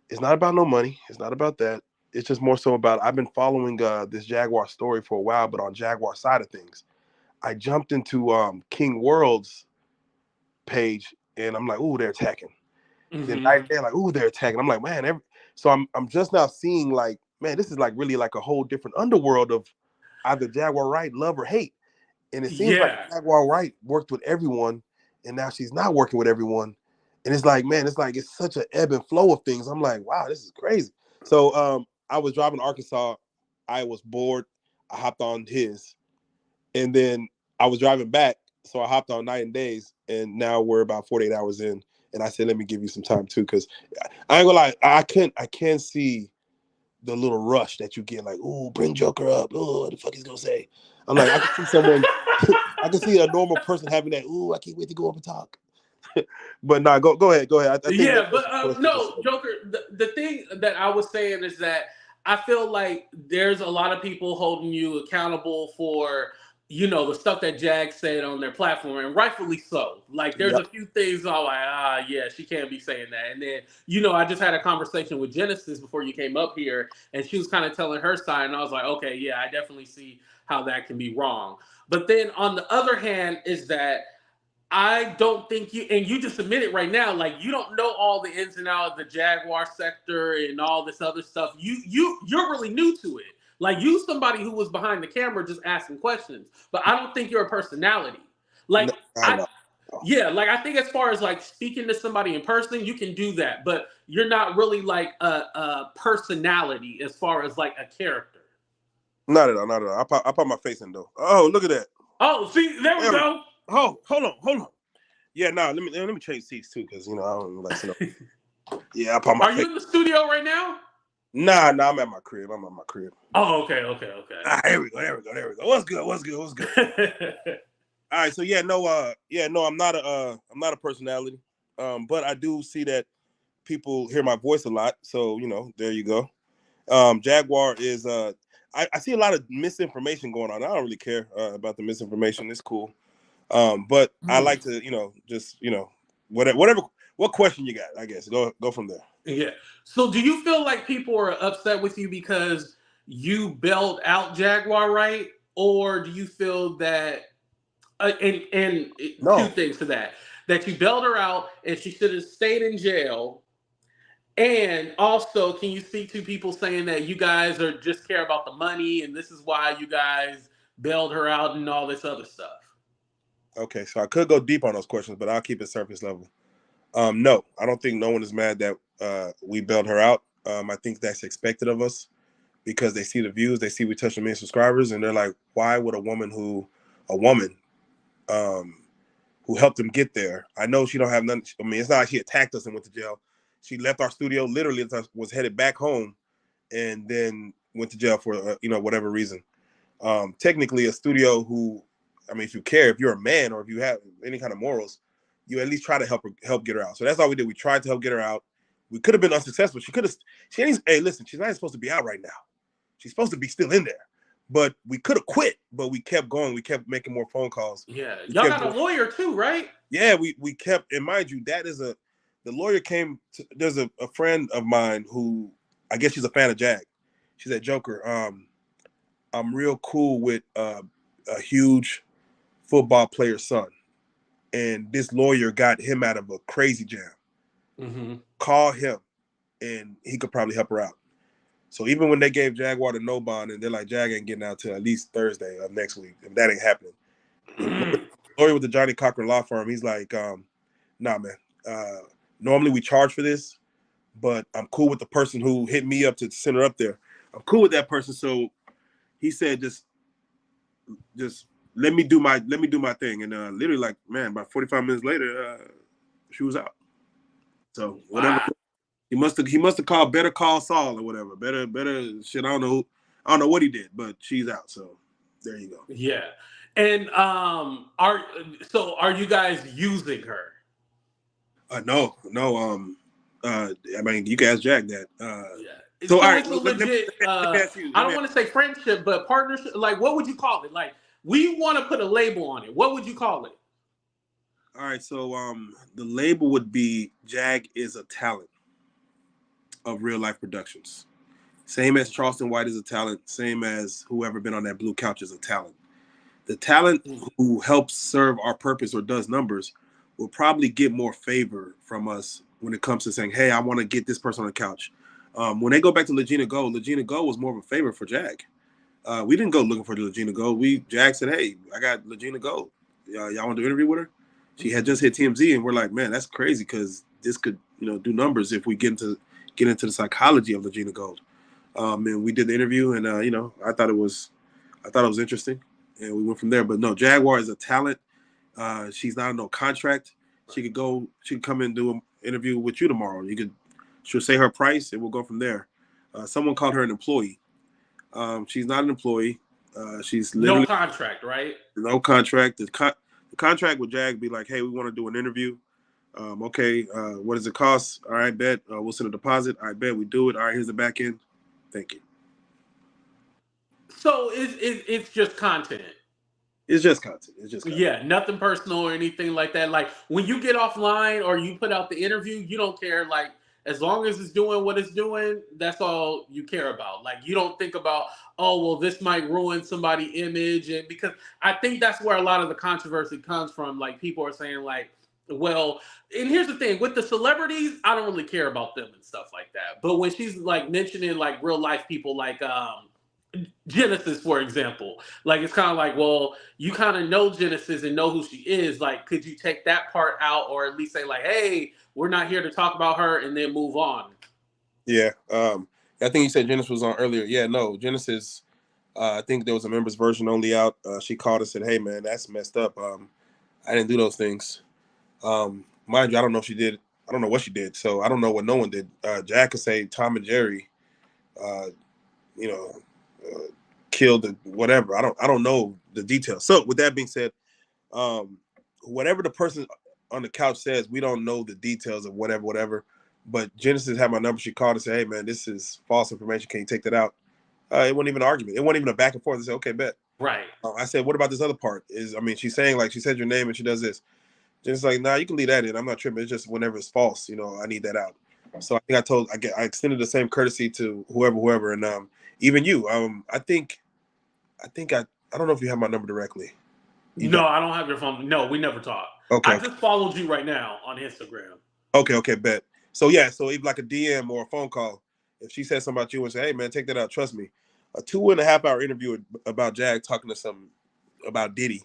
it's not about no money. It's not about that. It's just more so about I've been following this Jaguar story for a while, but on Jaguar side of things, I jumped into King Wurld's page, and I'm like, ooh, they're attacking. Mm-hmm. Then right there, like, ooh, they're attacking. I'm like, man, so I'm just now seeing like, man, this is like really like a whole different underworld of either Jaguar Wright, love or hate. And it seems like Jaguar Wright worked with everyone, and now she's not working with everyone. And it's like, man, it's such an ebb and flow of things. I'm like, wow, this is crazy. So I was driving to Arkansas. I was bored. I hopped on his. And then I was driving back. So I hopped on Night and Days. And now we're about 48 hours in. And I said, let me give you some time too. Because I ain't gonna lie, I can't see the little rush that you get, like, ooh, bring Joker up. Oh, what the fuck he's gonna say? I'm like, I can see someone, I can see a normal person having that, ooh, I can't wait to go up and talk. But nah, go ahead. I think no, Joker, the thing that I was saying is that I feel like there's a lot of people holding you accountable for, the stuff that Jag said on their platform, and rightfully so. Like, there's a few things I'm like, yeah, she can't be saying that. And then, I just had a conversation with Genesis before you came up here, and she was kind of telling her side, and I was like, okay, yeah, I definitely see how that can be wrong. But then on the other hand is that I don't think you just admit it right now, like you don't know all the ins and outs of the Jaguar sector and all this other stuff. You're really new to it. Like you somebody who was behind the camera just asking questions. But I don't think you're a personality. Like I know. like I think as far as like speaking to somebody in person, you can do that, but you're not really like a personality as far as like a character. Not at all, not at all. I pop my face in though. Oh, look at that. Oh, see, there we go. Oh, hold on. Yeah, let me change seats too, because I don't like sitting up. Yeah, I pop my face. Are you in the studio right now? Nah, I'm at my crib. Oh, okay. Here we go. What's good? All right, so I'm not a personality. But I do see that people hear my voice a lot, so there you go. Jaguar is I see a lot of misinformation going on. I don't really care about the misinformation. It's cool. But I like to, whatever what question you got, I guess. Go from there. Yeah. So do you feel like people are upset with you because you bailed out Jaguar Wright? Or do you feel that and No. Two things to that you bailed her out and she should have stayed in jail? And also, can you speak to people saying that you guys are just care about the money and this is why you guys bailed her out and all this other stuff? Okay, so I could go deep on those questions, but I'll keep it surface level. No, I don't think no one is mad that we bailed her out. I think that's expected of us because they see the views, they see we touch a million subscribers, and they're like, why would a woman who helped them get there? I know she don't have none. I mean, it's not like she attacked us and went to jail. She left our studio, literally was headed back home, and then went to jail for whatever reason. Technically, a studio if you care, if you're a man or if you have any kind of morals, you at least try to help get her out. So that's all we did. We tried to help get her out. We could have been unsuccessful. Hey, listen, she's not supposed to be out right now. She's supposed to be still in there. But we could have quit, but we kept going. We kept making more phone calls. Yeah. Y'all got a lawyer too, right? Yeah, we kept, and mind you, the lawyer came to, there's a friend of mine who, I guess she's a fan of Jag. She said, Joker, I'm real cool with a huge football player's son. And this lawyer got him out of a crazy jam. Mm-hmm. Call him and he could probably help her out. So even when they gave Jaguar the no bond and they're like, Jag ain't getting out till at least Thursday of next week, if that ain't happening. The lawyer with the Johnny Cochran law firm, he's like, nah, man. Normally we charge for this, but I'm cool with the person who hit me up to send her up there. I'm cool with that person. So he said, just let me do my thing. And literally, like, man, about 45 minutes later, she was out. So whatever. Wow. He must have called Better Call Saul or whatever. Better shit. I don't know what he did, but she's out. So there you go. Yeah. And are you guys using her? No. I mean, you can ask Jack that. Yeah. So all right, it's a legit. I don't want to say friendship, but partnership. Like, what would you call it? Like, we want to put a label on it. What would you call it? All right, so the label would be Jag is a talent of RealLyfe Productions. Same as Charleston White is a talent. Same as whoever been on that blue couch is a talent. The talent who helps serve our purpose or does numbers will probably get more favor from us when it comes to saying, hey, I want to get this person on the couch. When they go back to Legina Gold was more of a favor for Jag. We didn't go looking for the Legina Gold. Jag said, hey, I got Legina Gold. Y'all want to interview with her? She had just hit TMZ, and we're like, man, that's crazy because this could, do numbers if we get into the psychology of Legina Gold. And we did the interview, and I thought it was interesting, and we went from there. But no, Jaguar is a talent. She's not on no contract. She could come in and do an interview with you tomorrow. She'll say her price, and we'll go from there. Someone called her an employee. She's not an employee. She's literally no contract, right? No contract. The contract with Jag be like, hey, we want to do an interview. Okay, what does it cost? All right, bet. We'll send a deposit. I bet we do it. All right, here's the back end. Thank you. So it's just content. It's just content. Yeah, nothing personal or anything like that. Like when you get offline or you put out the interview, you don't care. Like As long as it's doing what it's doing, that's all you care about. Like, you don't think about, oh, well, this might ruin somebody's image. And because I think that's where a lot of the controversy comes from. Like, people are saying, like, well, and here's the thing with the celebrities, I don't really care about them and stuff like that. But when she's like mentioning like real life people, like Genesis, for example, like it's kind of like, well, you kind of know Genesis and know who she is. Like, could you take that part out, or at least say like, hey, we're not here to talk about her, and then move on? Yeah, I think you said Genesis was on earlier. Yeah, no, Genesis. I think there was a members version only out. She called and said, "Hey, man, that's messed up. I didn't do those things." Mind you, I don't know if she did. I don't know what she did. So I don't know what no one did. Jack could say Tom and Jerry, you know, killed the whatever. I don't know the details. So with that being said, whatever the person on the couch says, we don't know the details of whatever. But Genesis had my number. She called and said, "Hey, man, this is false information. Can you take that out?" It wasn't even an argument. It wasn't even a back and forth. I said, "Okay, bet." Right. I said, "What about this other part?" She's saying like she said your name and she does this. Just like, nah, you can leave that in. I'm not tripping. It's just whenever it's false, I need that out. So I think I extended the same courtesy to whoever, and even you. I don't know if you have my number directly. No, I don't have your phone. No, we never talk. Okay. I just followed you right now on Instagram. Okay, bet. So yeah, so even like a DM or a phone call, if she says something about you and say, "Hey man, take that out," trust me. A 2.5-hour interview about Jag talking to some about Diddy,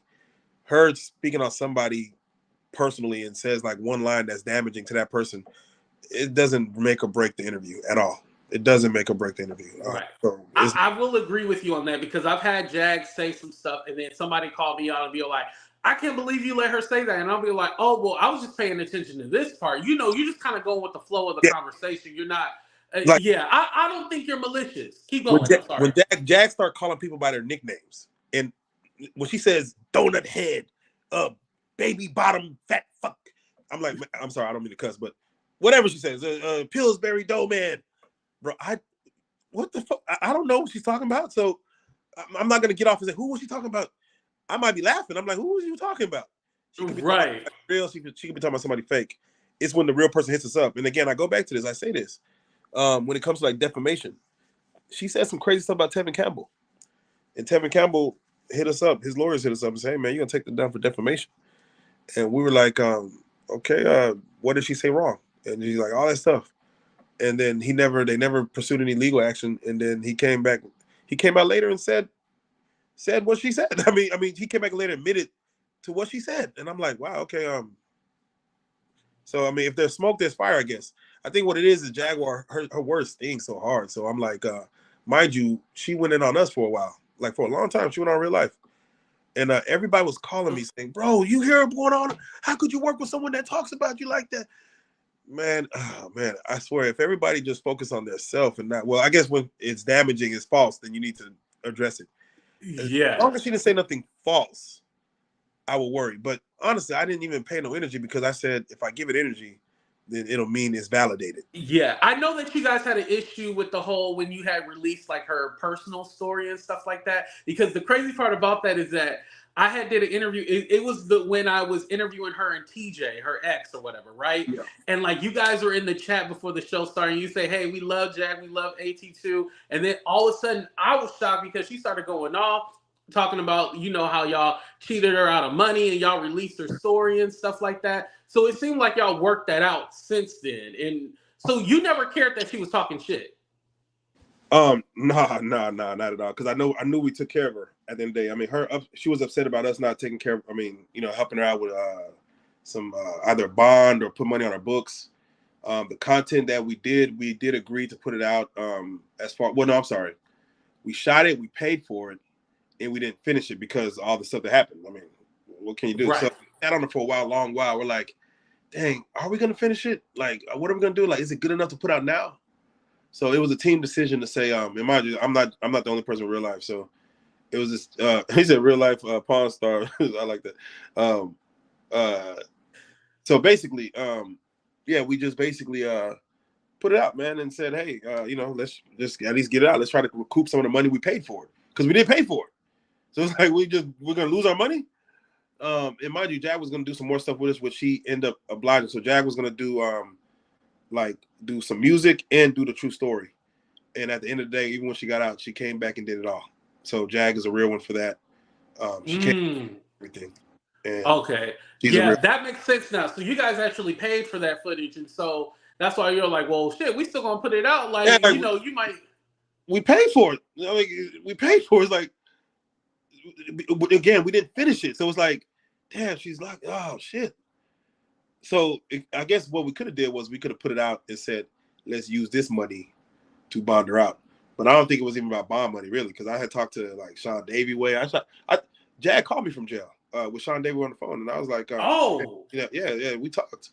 her speaking on somebody personally and says like one line that's damaging to that person, it doesn't make or break the interview at all. It doesn't make or break the interview. Right. So I will agree with you on that, because I've had Jag say some stuff and then somebody call me out and be like, I can't believe you let her say that. And I'll be like, oh, well, I was just paying attention to this part. You just kind of go with the flow of the conversation. You're not, I don't think you're malicious. Keep going. I'm sorry. When Jag start calling people by their nicknames, and when she says donut head, baby bottom fat fuck, I'm like, I'm sorry, I don't mean to cuss, but whatever she says, Pillsbury dough man, bro, what the fuck? I don't know what she's talking about, so I'm not gonna get off and say, who was she talking about? I might be laughing. I'm like, who was you talking about? She could be right. Real. She could be talking about somebody fake. It's when the real person hits us up. And again, I go back to this. I say this when it comes to like defamation. She said some crazy stuff about Tevin Campbell, and Tevin Campbell hit us up. His lawyers hit us up and said, "Hey man, you're gonna take them down for defamation." And we were like, okay, what did she say wrong? And he's like, all that stuff. And then they never pursued any legal action. And then he came out later and said what she said. I mean, he came back later and admitted to what she said. And I'm like, wow, okay. So, I mean, if there's smoke, there's fire, I guess. I think what it is Jaguar, her words sting so hard. So I'm like, mind you, she went in on us for a while. Like for a long time, she went on RealLyfe. And everybody was calling me saying, bro, you hear what's going on? How could you work with someone that talks about you like that? Man, I swear, if everybody just focus on their self and not, well, I guess when it's damaging, it's false, then you need to address it. Yeah. As long as she didn't say nothing false, I will worry. But honestly, I didn't even pay no energy, because I said, if I give it energy, then it'll mean it's validated. Yeah, I know that you guys had an issue with the whole when you had released like her personal story and stuff like that. Because the crazy part about that is that I had did an interview. It was when I was interviewing her and TJ, her ex or whatever, right? Yeah. And like you guys were in the chat before the show started. And you say, "Hey, we love Jack, we love AT2," and then all of a sudden I was shocked because she started going off, talking about how y'all cheated her out of money and y'all released her story and stuff like that. So it seemed like y'all worked that out since then. And so you never cared that she was talking shit. Nah, not at all. Because I knew we took care of her at the end of the day. I mean, she was upset about us not taking care of. I mean, helping her out with some either bond or put money on our books. The content that we did agree to put it out. I'm sorry. We shot it, we paid for it, and we didn't finish it because all the stuff that happened. I mean, what can you do? Right. So we sat on it for a long while. We're like, dang, are we gonna finish it? Like, what are we gonna do? Like, is it good enough to put out now? So it was a team decision to say, and mind you, I'm not the only person in RealLyfe. So it was this. He's a RealLyfe Pawn Star. I like that. So basically, we just basically put it out, man, and said, hey, let's just at least get it out. Let's try to recoup some of the money we paid for it, because we didn't pay for it. So it's like we're gonna lose our money. And mind you, Jag was gonna do some more stuff with us, which she ended up obliging. So Jag was gonna do like do some music and do the true story. And at the end of the day, even when she got out, she came back and did it all. So Jag is a real one for that. She came everything. And Okay. she's a Yeah, real. that makes sense now. So you guys actually paid for that footage, and so that's why you're like, well, shit, we still gonna put it out. Like, Yeah, you know, you might. we paid for it. You know, like, we paid for it. It's like, again, we didn't finish it. So it's like, damn, she's like, oh shit. So I guess what we could have did was we could have put it out and said, let's use this money to bond her out. But I don't think it was even about bond money really, because I had talked to like Sean Davey way. Jag called me from jail with Sean Davey on the phone, and I was like, yeah, we talked,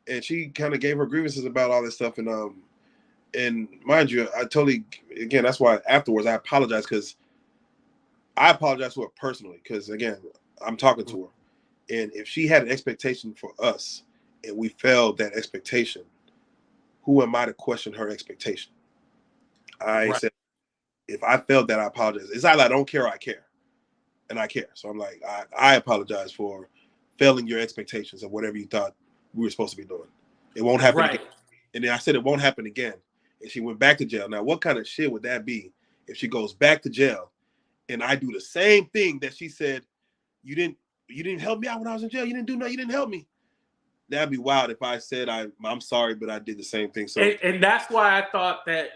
and she kind of gave her grievances about all this stuff, and mind you, I totally, again, that's why afterwards I apologized, because I apologize to her personally, because again, I'm talking to her, and if she had an expectation for us and we failed that expectation, who am I to question her expectation? I said, if I felt that, I apologize. It's either I don't care or I care. And I care. So I'm like, I apologize for failing your expectations of whatever you thought we were supposed to be doing. It won't happen again. And then I said, it won't happen again. And she went back to jail. Now, what kind of shit would that be if she goes back to jail and I do the same thing that she said, you didn't help me out when I was in jail. You didn't do nothing. You didn't help me. That'd be wild if I said I'm sorry, but I did the same thing. So And that's why I thought that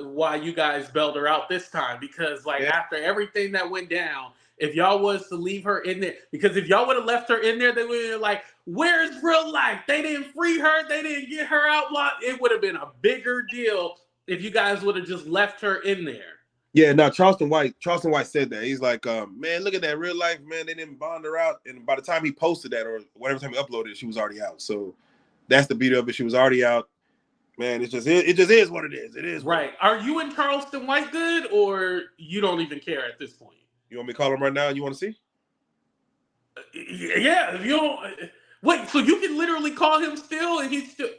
why you guys bailed her out this time, because like after everything that went down, if y'all was to leave her in there, because if y'all would have left her in there, they would have like, where's RealLyfe? They didn't free her, they didn't get her outlawed. It would have been a bigger deal if you guys would have just left her in there. Yeah, now Charleston White said that. He's like, man, look at that RealLyfe, man. They didn't bond her out. And by the time he posted that, or whatever time he uploaded it, she was already out. So that's the beauty of it. She was already out. Man, it just is what it is. It is. Right. Are you and Charleston White good, or you don't even care at this point? You want me to call him right now? You want to see? Yeah, if you don't wait, so you can literally call him still and he's still.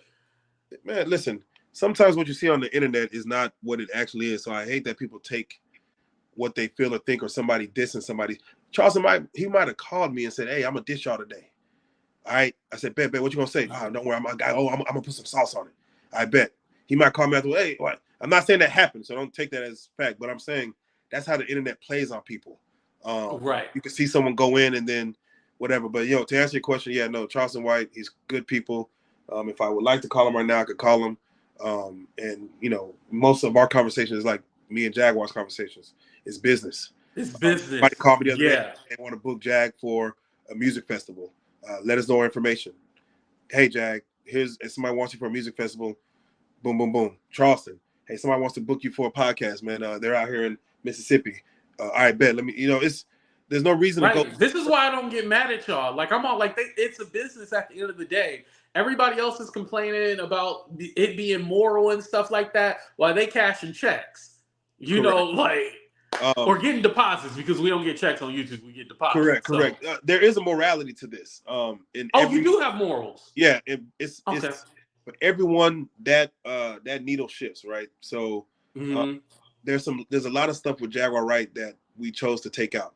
Man, listen. Sometimes what you see on the internet is not what it actually is. So I hate that people take what they feel or think, or somebody dissing somebody. Charleston might have called me and said, "Hey, I'm gonna dish y'all today." All right. I said, bet. What you gonna say? Oh, don't worry. I'm gonna put some sauce on it. I bet. He might call me after. Hey, what? I'm not saying that happened, so don't take that as fact. But I'm saying that's how the internet plays on people. Right. You can see someone go in and then whatever. But to answer your question, yeah, no, Charleston White, he's good people. If I would like to call him right now, I could call him. And most of our conversations is like me and Jaguar's conversations. It's business. It's business. Somebody called me the other day. They want to book Jag for a music festival. Let us know our information. Hey, Jag, if somebody wants you for a music festival. Boom, boom, boom. Charleston. Hey, somebody wants to book you for a podcast, man. They're out here in Mississippi. All right, bet. Let me. There's no reason to go. This is why I don't get mad at y'all. Like I'm all like, it's a business at the end of the day. Everybody else is complaining about it being moral and stuff like that, while they cashing checks. Or getting deposits, because we don't get checks on YouTube. We get deposits. Correct. There is a morality to this. You do have morals. Yeah, it's for everyone that needle shifts, right? So there's a lot of stuff with Jaguar Wright that we chose to take out.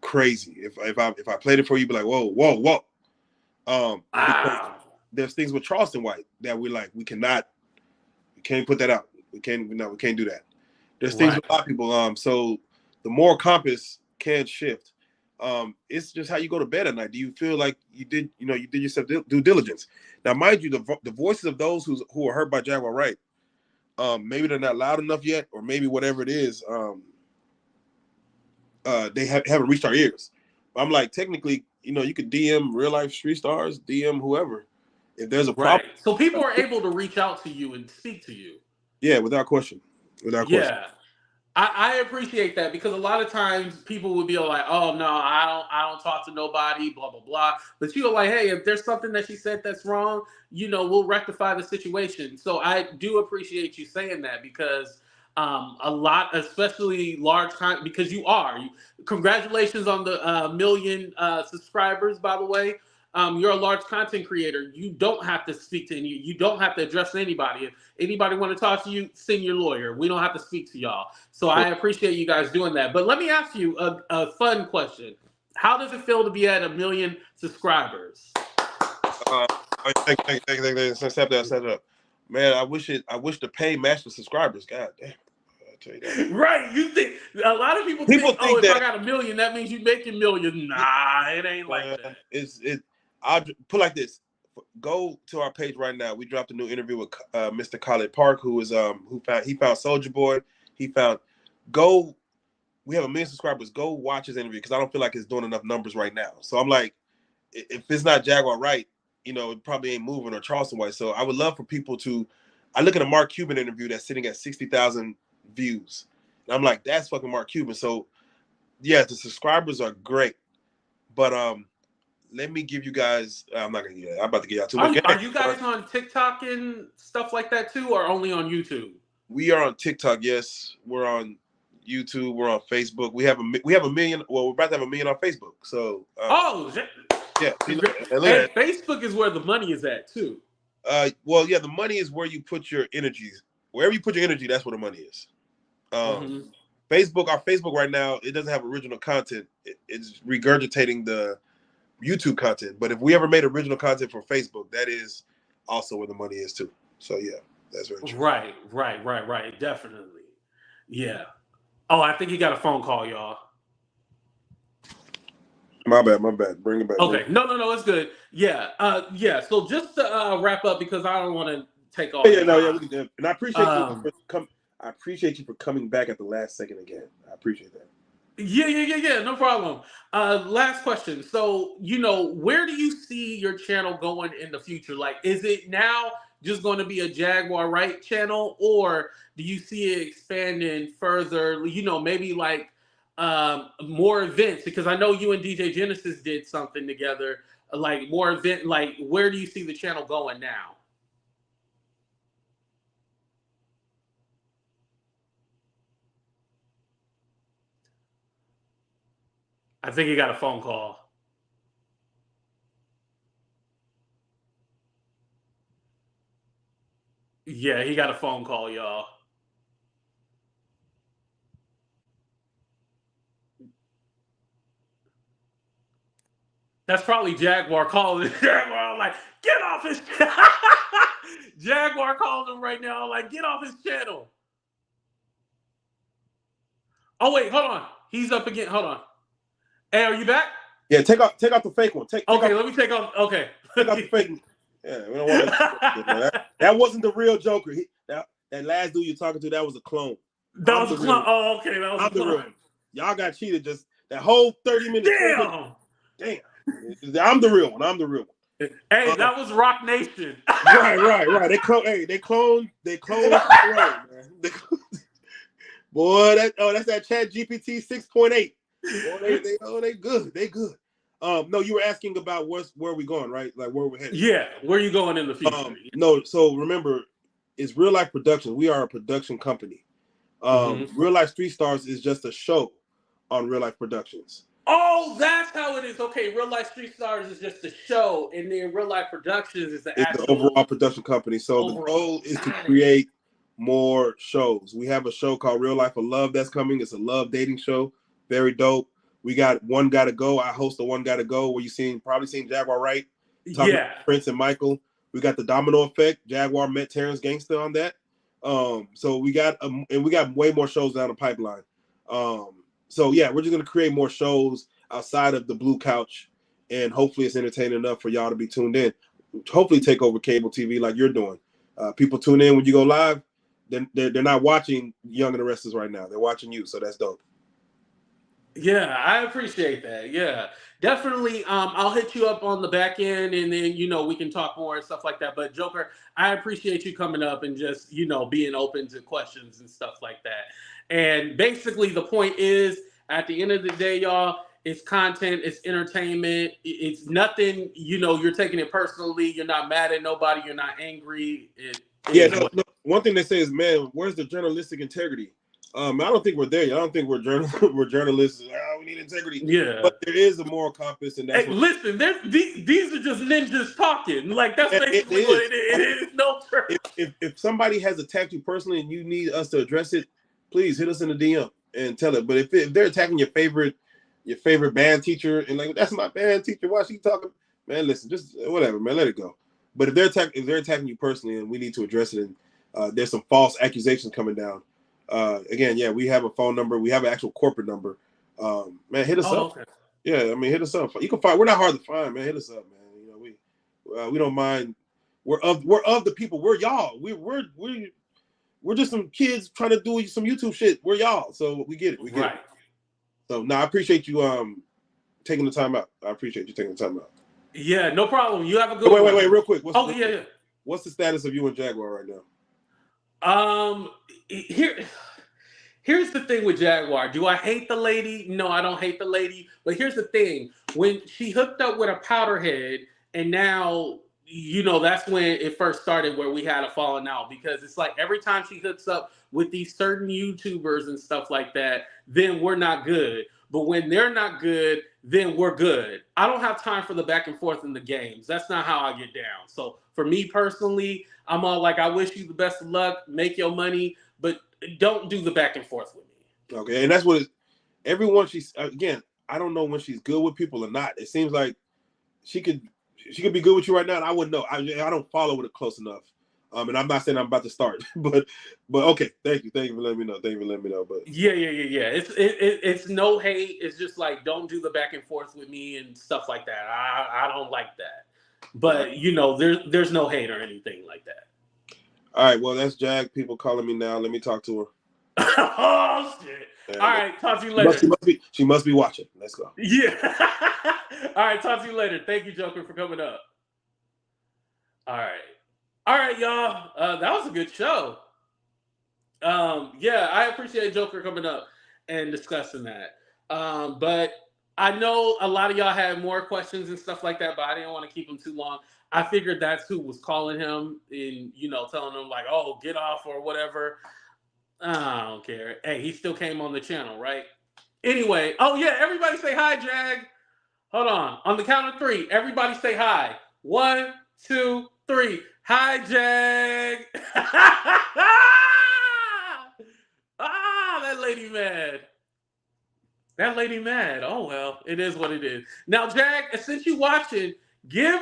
Crazy. If I played it for you, be like, whoa. There's things with Charleston White that we can't put that out. We can't do that. There's things with a lot of people. So the moral compass can shift. It's just how you go to bed at night. Do you feel like you did yourself due diligence? Now, mind you, the voices of those who are hurt by Jaguar Wright, maybe they're not loud enough yet, or maybe whatever it is, they haven't reached our ears. But I'm like, technically, you could DM RealLyfe Street Stars, DM whoever. If there's a problem. So people are able to reach out to you and speak to you. Yeah, without question. Yeah. I appreciate that, because a lot of times people would be like, oh no, I don't talk to nobody, blah blah blah. But you're like, hey, if there's something that she said that's wrong, we'll rectify the situation. So I do appreciate you saying that, because a lot, especially large because congratulations on the million subscribers, by the way. You're a large content creator. You don't have to speak to you don't have to address anybody. If anybody want to talk to you, send your lawyer. We don't have to speak to y'all. So I appreciate you guys doing that. But let me ask you a fun question. How does it feel to be at 1 million subscribers? Thank you. Step that up. Man, I wish the pay matched the subscribers. God damn. I'll tell you that. Right. You think a lot of people think, oh, if I got $1 million, that means you making millions. Nah, it ain't like that. I'll put like this. Go to our page right now. We dropped a new interview with Mr. Khaled Park, who found Soldier Boy. We have 1 million subscribers. Go watch his interview because I don't feel like it's doing enough numbers right now. So I'm like, if it's not Jaguar Wright, it probably ain't moving, or Charleston White. So I would love for people to. I look at a Mark Cuban interview that's sitting at 60,000 views, and I'm like, that's fucking Mark Cuban. So yeah, the subscribers are great, but let me give you guys. I'm not gonna get. I'm about to get y'all too much. Are you guys on TikTok and stuff like that too, or only on YouTube? We are on TikTok. Yes, we're on YouTube. We're on Facebook. We have a million. Well, we're about to have 1 million on Facebook. So. Yeah. And Facebook is where the money is at too. Well, yeah, the money is where you put your energies. Wherever you put your energy, that's where the money is. Facebook, our Facebook right now, it doesn't have original content. It's regurgitating the YouTube content. But if we ever made original content for Facebook, that is also where the money is too. So yeah, that's very true. Right. Definitely. Yeah. Oh, I think he got a phone call, y'all. My bad. Bring it back. Okay. No, it's good. Yeah. So just to wrap up, because I don't want to take all. Yeah, and I appreciate I appreciate you for coming back at the last second again. I appreciate that. Yeah. No problem. Last question. So, where do you see your channel going in the future? Like, is it now just going to be a Jaguar Wright channel, or do you see it expanding further? Maybe like more events, because I know you and DJ Genesis did something together, like more event. Like, where do you see the channel going now? I think he got a phone call. Yeah, he got a phone call, y'all. That's probably Jaguar calling. Jaguar like, get off his Jaguar calling him right now, like, get off his channel. Oh wait, hold on. He's up again. Hold on. Hey, are you back? Yeah, take out the fake one. Let me take off. Okay. Take out the fake one. Yeah, we don't want that wasn't the real Joker. That last dude you're talking to, that was a clone. That was a clone. Oh, okay. That was a clone. Real. Y'all got cheated just that whole 30 minutes. Damn. I'm the real one. Hey, that was Rock Nation. Right. They cloned man. Boy, that's that Chat GPT 6.8. Boy, they good. They good. No, you were asking about where we going, right? Like where we're headed. Yeah, where are you going in the future? No, so remember, it's RealLyfe Productions. We are a production company. RealLyfe Street Stars is just a show on RealLyfe Productions. Oh, that's how it is. Okay, RealLyfe Street Stars is just a show, and then RealLyfe Productions is the overall production company. So the goal is to create more shows. We have a show called Real Life of Love that's coming. It's a love dating show. Very dope. We got One Gotta Go. I host the One Gotta Go where probably seen Jaguar Wright talking to Prince and Michael. We got the Domino Effect. Jaguar met Terrence Gangsta on that. So we got way more shows down the pipeline. So yeah, we're just gonna create more shows outside of the Blue Couch, and hopefully it's entertaining enough for y'all to be tuned in. Hopefully take over cable TV like you're doing. People tune in when you go live. They're not watching Young and the Restless right now. They're watching you, so that's dope. Yeah, I appreciate that. Yeah, definitely. I'll hit you up on the back end, and then we can talk more and stuff like that. But Joker, I appreciate you coming up and just being open to questions and stuff like that. And basically, the point is, at the end of the day, y'all, it's content, it's entertainment, it's nothing. You're taking it personally. You're not mad at nobody. You're not angry. No. One thing they say is, man, where's the journalistic integrity? I don't think we're there. I don't think we're journalists. We need integrity. Yeah, but there is a moral compass, and that's listen. These are just ninjas talking. Like that's basically what it is. It is no truth. If somebody has attacked you personally and you need us to address it, please hit us in the DM and tell it. But if they're attacking your favorite band teacher and like, that's my band teacher, why she talking? Man, listen, just whatever, man, let it go. But if they're attacking you personally, and we need to address it, and there's some false accusations coming down. Again, yeah, we have a phone number. We have an actual corporate number. Man, hit us up. Okay. Yeah, I mean, hit us up. You can find. We're not hard to find, man. Hit us up, man. You know, we don't mind. We're of the people. We're y'all. We're just some kids trying to do some YouTube shit. We're y'all, so we get it. We get it. So, I appreciate you taking the time out. I appreciate you taking the time out. Yeah, no problem. You have a good one. Wait, real quick. Yeah. What's the status of you and Jaguar right now? Here's the thing with Jaguar. Do I hate the lady? No, I don't hate the lady. But here's the thing. When she hooked up with a powderhead, and now, you know, that's when it first started where we had a falling out. Because it's like every time she hooks up with these certain YouTubers and stuff like that, then we're not good. But when they're not good, then we're good. I don't have time for the back and forth in the games. That's not how I get down. So for me personally, I'm all like, I wish you the best of luck, make your money, but don't do the back and forth with me. Okay, and that's what everyone she's, again, I don't know when she's good with people or not. It seems like she could be good with you right now, and I wouldn't know. I don't follow it close enough. And I'm not saying I'm about to start, but okay. Thank you for letting me know. But yeah. It's no hate. It's just like, don't do the back and forth with me and stuff like that. I don't like that. But you know, there's no hate or anything like that. All right. Well, that's Jag. People calling me now. Let me talk to her. Oh shit! And all right. Talk to you later. She must be watching. Let's go. Yeah. All right. Talk to you later. Thank you, Joker, for coming up. All right, y'all. That was a good show. Yeah, I appreciate Joker coming up and discussing that. But I know a lot of y'all had more questions and stuff like that, but I didn't want to keep him too long. I figured that's who was calling him and, you know, telling him like, oh, get off or whatever. I don't care. Hey, he still came on the channel, right? Anyway, oh yeah, everybody say hi, Jag. Hold on. On the count of 3, everybody say hi. 1, 2, 3. Hi, Jag. That lady mad. That lady mad. Oh, well, it is what it is. Now, Jag, since you watching, give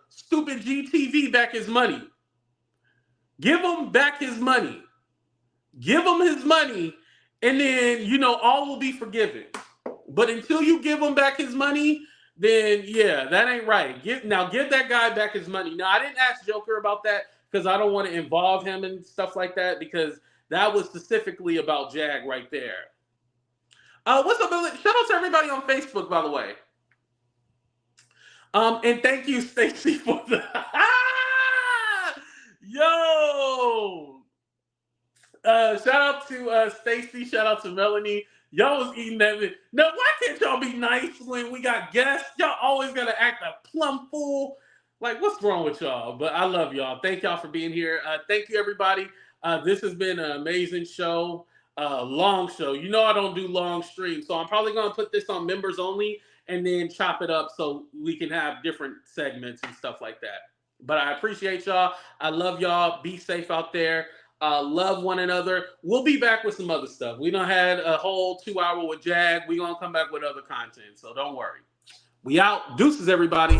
stupid GTV back his money. Give him back his money. Give him his money, and then, you know, all will be forgiven. But until you give him back his money, then yeah, that ain't right. Give that guy back his money. Now, I didn't ask Joker about that because I don't want to involve him and stuff like that, because that was specifically about Jag right there. What's up, Billy? Shout out to everybody on Facebook, by the way. And thank you, Stacy, for the yo. Shout out to Stacy. Shout out to Melanie. Y'all was eating that. Now, why can't y'all be nice when we got guests? Y'all always gotta act a plum fool. Like, what's wrong with y'all? But I love y'all. Thank y'all for being here. Thank you, everybody. This has been an amazing show. Long show. You know I don't do long streams, so I'm probably gonna put this on members only and then chop it up so we can have different segments and stuff like that. But I appreciate y'all. I love y'all. Be safe out there. Love one another. We'll be back with some other stuff. We done had a whole 2 hour with Jag. We're gonna come back with other content, so don't worry. We out. Deuces, everybody.